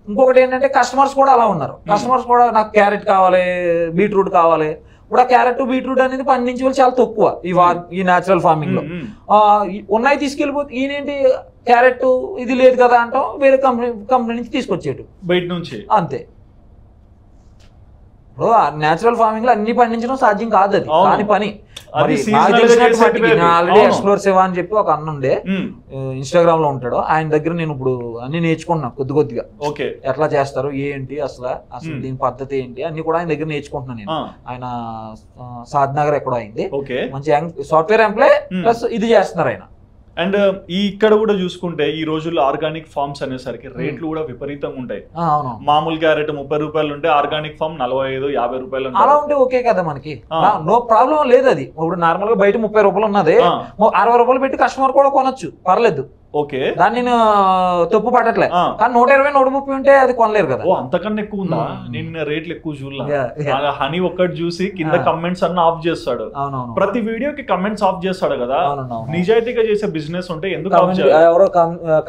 ఇంకొకటి ఏంటంటే కస్టమర్స్ కూడా అలా ఉన్నారు. కస్టమర్స్ కూడా నాకు క్యారెట్ కావాలి, బీట్రూట్ కావాలి. ఇప్పుడు ఆ క్యారెట్ బీట్రూట్ అనేది పండించే వాళ్ళు చాలా తక్కువ ఈ న్యాచురల్ ఫార్మింగ్ లో. ఉన్నాయి తీసుకెళ్ళిపోతే ఈయనేంటి క్యారెట్ ఇది లేదు కదా అంటాం, వేరే కంపెనీ నుంచి తీసుకొచ్చేటు బయట నుంచి అంతే. ఇప్పుడు న్యాచురల్ ఫార్మింగ్ లో అన్ని పండించడం సాధ్యం కాదు, అది కాని పని. ఆల్రెడీ ఎక్స్ప్లోర్ సేవా అని చెప్పి ఒక అన్న ఉండే, ఇన్స్టాగ్రామ్ లో ఉంటాడు, ఆయన దగ్గర నేను ఇప్పుడు అన్ని నేర్చుకుంటున్నా కొద్దిగా. ఎట్లా చేస్తారు ఏంటి అసలు దీని పద్ధతి ఏంటి అన్ని కూడా ఆయన దగ్గర నేర్చుకుంటున్నాను నేను. ఆయన సాద్నగర్ ఎక్కడో అయింది, మంచి సాఫ్ట్వేర్ ఎంప్లాయ్ ప్లస్ ఇది చేస్తున్నారు ఆయన. అండ్ ఇక్కడ కూడా చూసుకుంటే ఈ రోజుల్లో ఆర్గానిక్ ఫార్మ్స్ అనేసరికి రేట్లు కూడా విపరీతంగా ఉంటాయి. మామూలు క్యారెట్ 30 రూపాయలు ఉంటే ఆర్గానిక్ ఫార్మ్ 45-50 రూపాయలు అలా ఉంటే ఓకే కదా, మనకి నో ప్రాబ్లం లేదు. అది ఇప్పుడు నార్మల్ గా బయట 30 రూపాయలు ఉన్నది 60 రూపాయలు పెట్టి కస్టమర్ కూడా కొనొచ్చు, పర్లేదు. ఓకే, దాన్ని నేను తప్పు పట్టట్లే, కానీ 120-130 ఉంటే అది కొనలేరు కదా. అంతకన్నా ఎక్కువ ఉందా? నేను రేట్లు ఎక్కువ చూడలే. హనీ ఒక్కటి చూసి కింద కమెంట్స్ అన్న ఆఫ్ చేస్తాడు, ప్రతి వీడియోకి కమెంట్స్ ఆఫ్ చేస్తాడు కదా. నిజాయితీగా చేసే బిజినెస్ ఉంటే ఎందుకు ఎవరో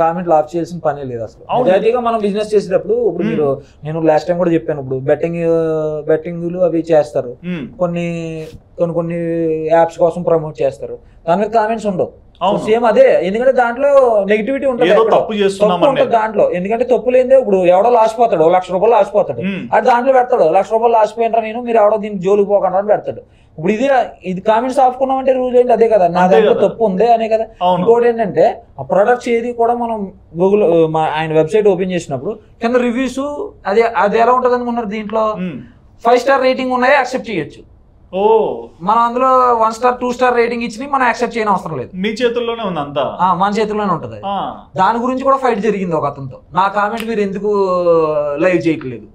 కామెంట్లు ఆఫ్ చేయాల్సిన పని లేదు అసలు. నిజాయితీగా మనం బిజినెస్ చేసేటప్పుడు ఇప్పుడు మీరు నేను లాస్ట్ టైం కూడా చెప్పాను, ఇప్పుడు బెట్టింగ్లు అవి చేస్తారు, కొన్ని యాప్స్ కోసం ప్రమోట్ చేస్తారు, దాని మీద కామెంట్స్ ఉండవు. సేమ్ అదే, ఎందుకంటే దాంట్లో నెగిటివిటీ ఉంటుంది దాంట్లో. ఎందుకంటే తప్పు లేదే, ఇప్పుడు ఎవడో లాసిపోతాడు, 1 లక్ష రూపాయలు లాసిపోతాడు, అది దాంట్లో పెడతాడు, 1 లక్ష రూపాయలు లాసిపోయినరా నేను, మీరు ఎవడో దీనికి జోలికి పోకుండా అని పెడతాడు. ఇప్పుడు ఇది కామెంట్స్ ఆపుకున్నామంటే రూల్ ఏంటి అదే కదా, నా దగ్గర తప్పు ఉంది అనే కదా. ఇంకోటి ఏంటంటే ఆ ప్రొడక్ట్స్ ఏది కూడా మనం గూగుల్ ఆయన వెబ్సైట్ ఓపెన్ చేసినప్పుడు కింద రివ్యూస్ అది ఎలా ఉంటుంది అనుకున్నారు, దీంట్లో 5 స్టార్ రేటింగ్ ఉన్నాయో యాక్సెప్ట్ చేయొచ్చు. మనం అందులో 1 స్టార్ 2 స్టార్ రేటింగ్ ఇచ్చి మనం యాక్సెప్ట్ చేయని అవసరం లేదు, మీ చేతుల్లోనే ఉంది అంతా, మన చేతుల్లోనే ఉంటది. దాని గురించి కూడా ఫైట్ జరిగింది ఒక అతనితో, నా కామెంట్ మీరు ఎందుకు లైవ్ చేయట్లేదు.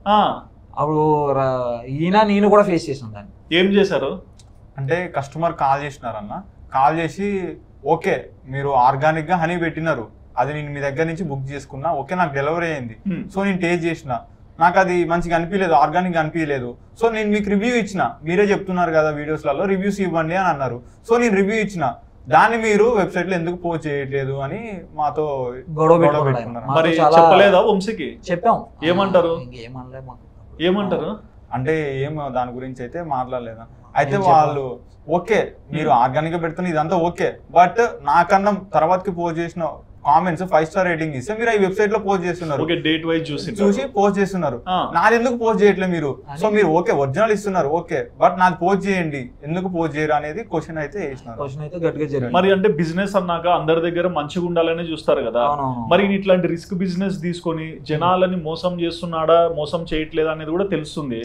అప్పుడు నేను కూడా ఫేస్ చేసాను దాన్ని. ఏం చేశారు అంటే కస్టమర్ కాల్ చేసినారన్న, కాల్ చేసి ఓకే మీరు ఆర్గానిక్ గా హనీ పెట్టినారు, అది నేను మీ దగ్గర నుంచి బుక్ చేసుకున్నా, ఓకే నాకు డెలివరీ అయింది, సో నేను టేస్ట్ చేసిన, నాకు అది మంచిగా అనిపించలేదు, ఆర్గానిక్ అనిపించలేదు, సో నేను మీకు రివ్యూ ఇచ్చిన, మీరే చెప్తున్నారు కదా వీడియోస్లలో రివ్యూస్ ఇవ్వండి అని అన్నారు, సో నేను రివ్యూ ఇచ్చిన, దాన్ని మీరు వెబ్సైట్ లో ఎందుకు పోస్ట్ చేయట్లేదు అని మాతో గొడవ మరి చెప్పలేదా వంశీకి? చెప్పాం. ఏమంటారు? ఏమంటారు అంటే ఏం దాని గురించి అయితే మాట్లాడలేదా? అయితే వాళ్ళు ఓకే మీరు ఆర్గానిక్ గా పెడుతున్న ఇదంతా ఓకే, బట్ నాకన్నా తర్వాతకి పోస్ట్ చేసిన కామెంట్స్ 5 స్టార్ రేటింగ్ ఇస్తే మీరు ఈ వెబ్సైట్ లో పోస్ట్ చేస్తున్నారు, డేట్ వైజ్ చూసి పోస్ట్ చేస్తున్నారు. నాది ఎందుకు పోస్ట్ చేయట్లేదు మీరు? సో మీరు ఓకే ఒరిజినల్ ఇస్తున్నారు ఓకే, బట్ నాది పోస్ట్ చేయండి, ఎందుకు పోస్ట్ చేయరు అనేది క్వశ్చన్ అయితే వేసినారు. మరి అంటే బిజినెస్ అన్నాక అందరి దగ్గర మంచిగా ఉండాలని చూస్తారు కదా, మరి ఇట్లాంటి రిస్క్ బిజినెస్ తీసుకొని జనాలని మోసం చేస్తున్నాడా మోసం చేయట్లేదా అనేది కూడా తెలుస్తుంది.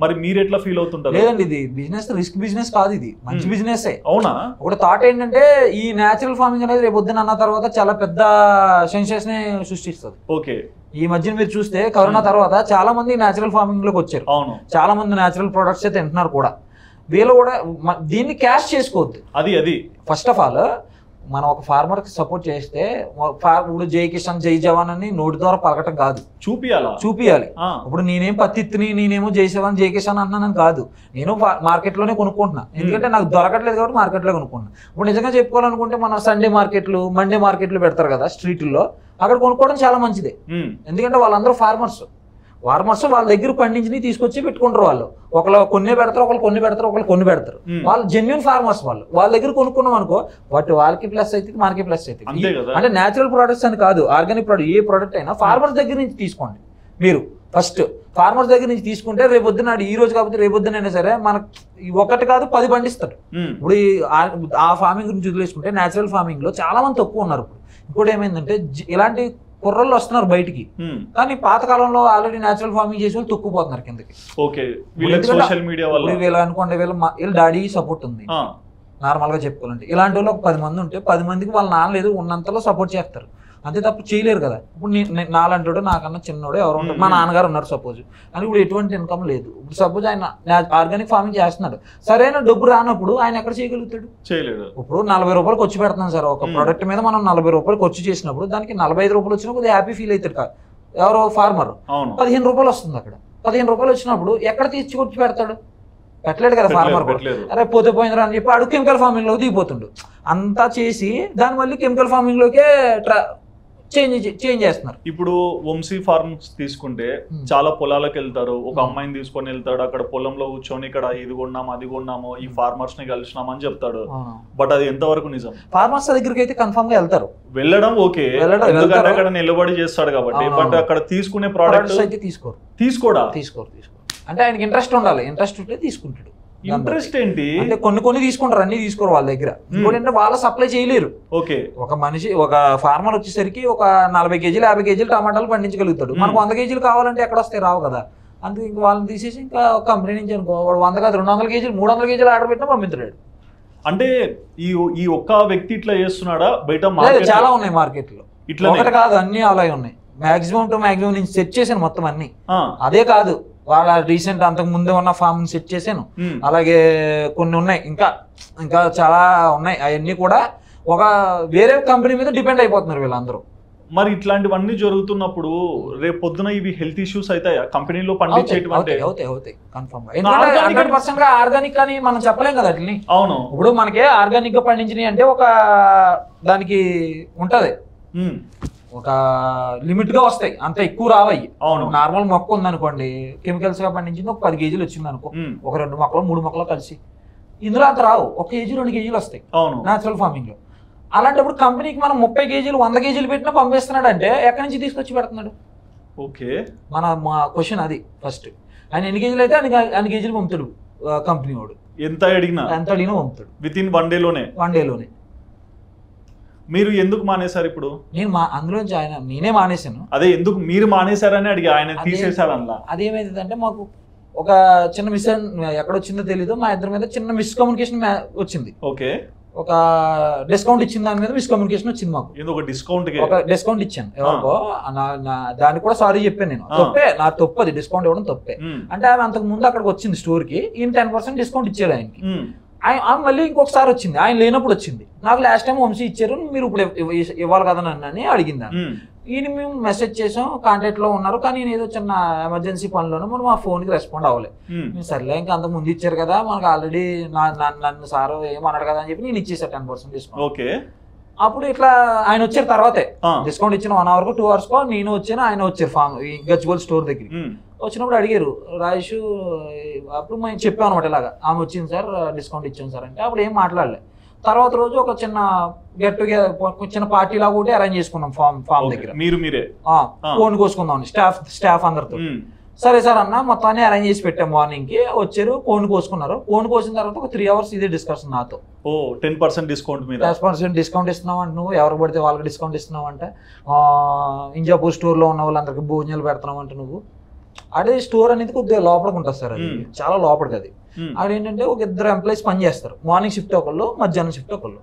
మరి మీరు ఎట్లా ఫీల్ అవుతుంటారు? లేదండి, ఇది బిజినెస్ రిస్క్ బిజినెస్ కాదు, ఇది మంచి బిజినెస్. అవునా? ఒక థాట్ ఏంటంటే ఈ నేచురల్ ఫార్మింగ్ అనేది రేపు పొద్దున అన్న తర్వాత చాలా పెద్ద సెన్సేషన్ సృష్టిస్తుంది. ఓకే, ఈ మధ్యన మీరు చూస్తే కరోనా తర్వాత చాలా మంది నేచురల్ ఫార్మింగ్ లోకి వచ్చారు. అవును, చాలా మంది నేచురల్ ప్రొడక్ట్స్ అయితే తింటున్నారు కూడా. వీళ్ళు కూడా దీన్ని క్యాష్ చేసుకోవద్దు. అది ఫస్ట్ ఆఫ్ ఆల్ మనం ఒక ఫార్మర్ కి సపోర్ట్ చేస్తే ఇప్పుడు జై కిసాన్ జై జవాన్ అని నోటి ద్వారా పలకటం కాదు, చూపియాలి. ఇప్పుడు నేనేం పత్తిని నేనేమో జై జవాన్ జై కిసాన్ అంటున్నాను కాదు, నేను మార్కెట్ లోనే కొనుక్కుంటున్నా, ఎందుకంటే నాకు దొరకట్లేదు కాబట్టి మార్కెట్ లో కొనుక్కుంటున్నా. ఇప్పుడు నిజంగా చెప్పుకోవాలనుకుంటే మన సండే మార్కెట్లు మండే మార్కెట్లు పెడతారు కదా స్ట్రీట్లో, అక్కడ కొనుక్కోవడం చాలా మంచిదే. ఎందుకంటే వాళ్ళందరూ ఫార్మర్స్ వాళ్ళ దగ్గర పండించి తీసుకొచ్చి పెట్టుకుంటారు. వాళ్ళు ఒకళ్ళు కొన్ని పెడతారు, ఒకళ్ళు కొన్ని పెడతారు, ఒకళ్ళు కొన్ని పెడతారు. వాళ్ళు జెన్యున్ ఫార్మర్స్. వాళ్ళ దగ్గర కొనుక్కున్నాం అనుకో, బట్ వాళ్ళకి ప్లస్ అవుతుంది, మనకి ప్లస్ అవుతుంది. అంటే నేచురల్ ప్రొడక్ట్స్ అని కాదు, ఆర్గానిక్ ప్రొడక్ట్ ఏ ప్రొడక్ట్ అయినా ఫార్మర్స్ దగ్గర నుంచి తీసుకోండి. మీరు ఫస్ట్ ఫార్మర్స్ దగ్గర నుంచి తీసుకుంటే రేపొద్దున ఈ రోజు కాకపోతే రేపొద్దునైనా సరే మనకు ఒకటి కాదు 10 పండిస్తాడు. ఇప్పుడు ఆ ఫార్మింగ్ గురించి వదిలేసుకుంటే నేచురల్ ఫార్మింగ్ లో చాలా మంది తక్కువ ఉన్నారు. ఇప్పుడు ఏమైందంటే ఇలాంటి కుర్రలు వస్తున్నారు బయటికి, కానీ పాతకాలంలో ఆల్రెడీ నేచురల్ ఫార్మింగ్ చేసే వాళ్ళు తొక్కుపోతున్నారు కిందకి. వీళ్ళు అనుకోండి, వీళ్ళ డాడీ సపోర్ట్ ఉంది. నార్మల్ గా చెప్పుకోవాలంటే ఇలాంటి వాళ్ళు 10 మంది ఉంటే 10 మందికి వాళ్ళ నాన్న లేదు ఉన్నంతలో సపోర్ట్ చేస్తారు, అంతే తప్ప చేయలేరు కదా. ఇప్పుడు నాలంటాడు, నాకన్నా చిన్నోడు ఎవరు ఉంటారు, మా నాన్నగారు ఉన్నారు సపోజ్ అని, ఇప్పుడు ఎటువంటి ఇన్కమ్ లేదు. ఇప్పుడు సపోజ్ ఆయన ఆర్గానిక్ ఫార్మింగ్ చేస్తున్నాడు, సరైన డబ్బు రానప్పుడు ఆయన ఎక్కడ చేయగలుగుతాడు? చేయలేడు. ఇప్పుడు 40 రూపాయలు ఖర్చు పెడుతున్నాం సార్ ఒక ప్రొడక్ట్ మీద, మనం 40 రూపాయలు ఖర్చు చేసినప్పుడు దానికి 45 రూపాయలు వచ్చినప్పుడు హ్యాపీ ఫీల్ అవుతాడు కాదు ఎవరో ఫార్మర్. 15 రూపాయలు వస్తుంది అక్కడ, 15 రూపాయలు వచ్చినప్పుడు ఎక్కడ తీసుకొచ్చి పెడతాడు? పెట్టలేడు కదా ఫార్మర్. అరే పోతే పోయిందిరా అని చెప్పి అడుగు కెమికల్ ఫార్మింగ్ లో దిగిపోతుండు. అంతా చేసి దాని మళ్ళీ కెమికల్ ఫార్మింగ్ లోకే చేంజ్ చేస్తున్నారు. ఇప్పుడు వంశీ ఫార్మ్స్ తీసుకుంటే చాలా పొలాలకు వెళ్తారు, ఒక అమ్మాయిని తీసుకొని వెళ్తాడు, అక్కడ పొలంలో కూర్చొని ఇక్కడ ఇది కొన్నాము అది కొన్నాము ఈ ఫార్మర్స్ ని కలిసినాము అని చెప్తాడు. బట్ అది ఎంతవరకు నిజం? ఫార్మర్స్ దగ్గరికి అయితే కన్ఫర్మ్ గా వెళ్తారు, వెళ్ళడం ఓకే, అక్కడ నిలబడి చేస్తాడు కాబట్టి. బట్ అక్కడ తీసుకునే ప్రోడక్ట్స్ అయితే తీసుకోరా? తీసుకోరు. అంటే ఆయనకి ఇంట్రెస్ట్ ఉండాలి, ఇంట్రెస్ట్ ఉంటే తీసుకుంటాడు. ఇంట్రెస్ట్ ఏంటి అంటే కొన్ని తీసుకుంటారు, అన్ని తీసుకోరు వాళ్ళ దగ్గర. ఇంకోటి అంటే వాళ్ళ సప్లై చేయలేరు. ఓకే, ఒక మనిషి ఒక ఫార్మర్ వచ్చేసరికి ఒక 40 కేజీలు 50 కేజీలు టమాటాలు పండించగలుగుతాడు. మనకు 100 కేజీలు కావాలంటే ఎక్కడ వస్తాయి? రావు కదా. అందుకే ఇంక వాళ్ళని తీసేసి ఇంకా కంపెనీ నుంచి అనుకో వాడు 100 కాదు 200 కేజీలు 300 కేజీలు ఆర్డర్ పెట్టినా పంపించలేడు. అంటే ఈ ఒక్క వ్యక్తి ఇట్లా చేస్తున్నాడా? బయట చాలా ఉన్నాయి మార్కెట్ లో, ఇట్లా ఒకటి కాదు అన్ని అలాగే ఉన్నాయి. మాక్సిమం టు మాక్సిమం నేను సెట్ చేశాను మొత్తం అన్ని. అదే కాదు వాళ్ళ రీసెంట్ అంతకు ముందే ఉన్న ఫామ్ సెట్ చేశాను, అలాగే కొన్ని ఉన్నాయి ఇంకా చాలా ఉన్నాయి. అవన్నీ కూడా ఒక వేరే కంపెనీ మీద డిపెండ్ అయిపోతున్నారు వీళ్ళందరూ. మరి ఇట్లాంటివన్నీ జరుగుతున్నప్పుడు రేపు పొద్దున ఇవి హెల్త్ ఇష్యూస్ అవుతాయా కంపెనీలో పండించేటువంటి? అవుతాయి కన్ఫర్మ్ గా. 100% ఆర్గానిక్ అని మనం చెప్పలేం కదా అట్లని. అవును, ఇప్పుడు మనకి ఆర్గానిక్ గా పండించినవి అంటే ఒక దానికి ఉంటది, ఒక లిమిట్ గా వస్తాయి, అంత ఎక్కువ రావయ్యి. నార్మల్ మొక్క ఉందనుకోండి, కెమికల్స్ గా పండించింది ఒక 10 కేజీలు వచ్చింది అనుకో, ఒక 2 మొక్కలు 3 మొక్కలు కలిసి ఇందులో అంత రావు, 1 కేజీ 2 కేజీలు వస్తాయి నేచురల్ ఫార్మింగ్ లో. అలాంటప్పుడు కంపెనీకి మనం 30 కేజీలు 100 కేజీలు పెట్టినా పంపిస్తున్నాడు అంటే ఎక్కడి నుంచి తీసుకొచ్చి పెడుతున్నాడు? ఓకే, మా క్వశ్చన్ అది. ఫస్ట్ ఆయన ఎన్ని కేజీలు అయితే అన్ని కేజీలు పంపుతాడు కంపెనీ వాడు. ఎంత అడిగినా పంపుతాడు విత్ ఇన్ 1 డేలోనే. మీరు ఎందుకు మానేశారు? ఇప్పుడు నేను అందులోంచి నేనే మానేశాను. అదే ఎందుకు మీరు మానేశారని అడిగి ఆయన తీసేశాడు అలా. అదేమైందంటే మాకు ఒక చిన్న మిస్ ఎక్కడొచ్చిందో తెలీదు, మా ఇద్దరి మీద చిన్న మిస్కమ్యూనికేషన్ వచ్చింది. ఓకే, ఒక డిస్కౌంట్ ఇచ్చిన దాని మీద మిస్కమ్యూనికేషన్ వచ్చింది మాకు. ఒక డిస్కౌంట్ ఇచ్చాను ఎవరికో, దానికి కూడా సారీ చెప్పాను నేను. నా తప్పు, అది డిస్కౌంట్ ఇవ్వడం తప్పే. అంటే ఆమె అంతకు ముందు అక్కడికి వచ్చింది స్టోర్ కి, ఈయన 10% డిస్కౌంట్ ఇచ్చాడు ఆయనకి. మళ్ళీ ఇంకొకసారి వచ్చింది, ఆయన లేనప్పుడు వచ్చింది. నాకు లాస్ట్ టైం వంశీ ఇచ్చారు, మీరు ఇప్పుడు ఇవ్వాలి కదా నన్ను అని అడిగింది. ఈయన మేము మెసేజ్ చేసాం, కాంటాక్ట్ లో ఉన్నారు, కానీ నేను ఏదో చిన్న ఎమర్జెన్సీ పనిలోనూ మనం మా ఫోన్ కి రెస్పాండ్ అవ్వలేదు. మేము సర్లే ఇంకా అంత ముందు ఇచ్చారు కదా మనకు ఆల్రెడీ నన్ను సార్ ఏమన్నాడు కదా అని చెప్పి నేను ఇచ్చేసా 10% డిస్కౌంట్. ఓకే. అప్పుడు ఇట్లా ఆయన వచ్చారు తర్వాతే డిస్కౌంట్ ఇచ్చిన 1 అవర్ 2 అవర్స్ నేను వచ్చాను, ఆయన వచ్చారు ఫామ్ గచ్చిబౌలి స్టోర్ దగ్గర. వచ్చినప్పుడు అడిగారు రాజేష్, అప్పుడు మేము చెప్పాం అనమాట ఇలాగా ఆమె వచ్చింది సార్ డిస్కౌంట్ ఇచ్చాం సార్ అంటే. అప్పుడు ఏం మాట్లాడలే. తర్వాత రోజు ఒక చిన్న గెట్ టుగెదర్ చిన్న పార్టీ లాగా ఒకటి అరేంజ్ చేసుకున్నాం ఫామ్ దగ్గర. మీరే కోన్ కోసుకుందాం స్టాఫ్ అందరితో. సరే సార్ అన్న మొత్తాన్ని అరేంజ్ చేసి పెట్టాం. మార్నింగ్ కి వచ్చారు, కోన్ కోసుకున్నారు. కోన్ కోసిన తర్వాత ఒక 3 అవర్స్ ఇదే డిస్కషన్ నాతో. 10% డిస్కౌంట్ 10% డిస్కౌంట్ ఇస్తున్నావు అంటే, నువ్వు ఎవరు పడితే వాళ్ళకి డిస్కౌంట్ ఇస్తున్నావు అంటే, ఇంజాపూర్ స్టోర్ లో ఉన్న వాళ్ళందరికీ భోజనాలు పెడుతున్నావు అంటే నువ్వు. అదే స్టోర్ అనేది కొద్దిగా లోపలికి ఉంటుంది సార్, అది చాలా లోపలికి. అది అదేంటంటే ఒక 2 ఎంప్లాయీస్ పని చేస్తారు, మార్నింగ్ షిఫ్ట్ ఒకళ్ళు, మధ్యాహ్నం షిఫ్ట్ ఒకళ్ళు.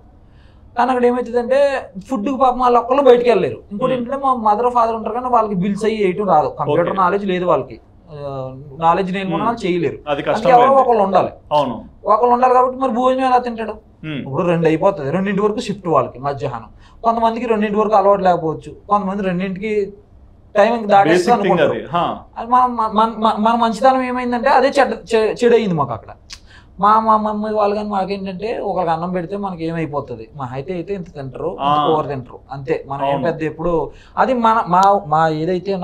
కానీ అక్కడ ఏమవుతుందంటే ఫుడ్కి పాపం వాళ్ళు ఒక్కళ్ళు బయటకు వెళ్ళలేరు. ఇంకోటి ఏంటంటే మా మదర్ ఫాదర్ ఉంటారు కానీ వాళ్ళకి బిల్స్ అయ్యి వేయటం రాదు, కంప్యూటర్ నాలెడ్జ్ లేదు వాళ్ళకి, నాలెడ్జ్ నేను వాళ్ళు చేయలేరు. ఎవరో ఒకళ్ళు ఉండాలి. ఒకళ్ళు ఉండాలి కాబట్టి మరి భోజనం ఎలా తింటాడు? ఇప్పుడు 2 అయిపోతుంది, 2 వరకు షిఫ్ట్ వాళ్ళకి మధ్యాహ్నం. కొంతమందికి 2 వరకు అలవాటు లేకపోవచ్చు, కొంతమంది 2కి టైమింగ్ దాటేస్తే అనుకుంటారు. మన మంచితనం ఏమైందంటే అదే చెడు అయింది మాకు అక్కడ. మా మమ్మీ వాళ్ళు కానీ మాకేంటంటే ఒకరికి అన్నం పెడితే మనకి ఏమైపోతుంది, మా అయితే ఇంత తింటారు, కూర తింటారు అంతే. మనం ఏం పెద్ద ఎప్పుడు అది మా ఏదైతే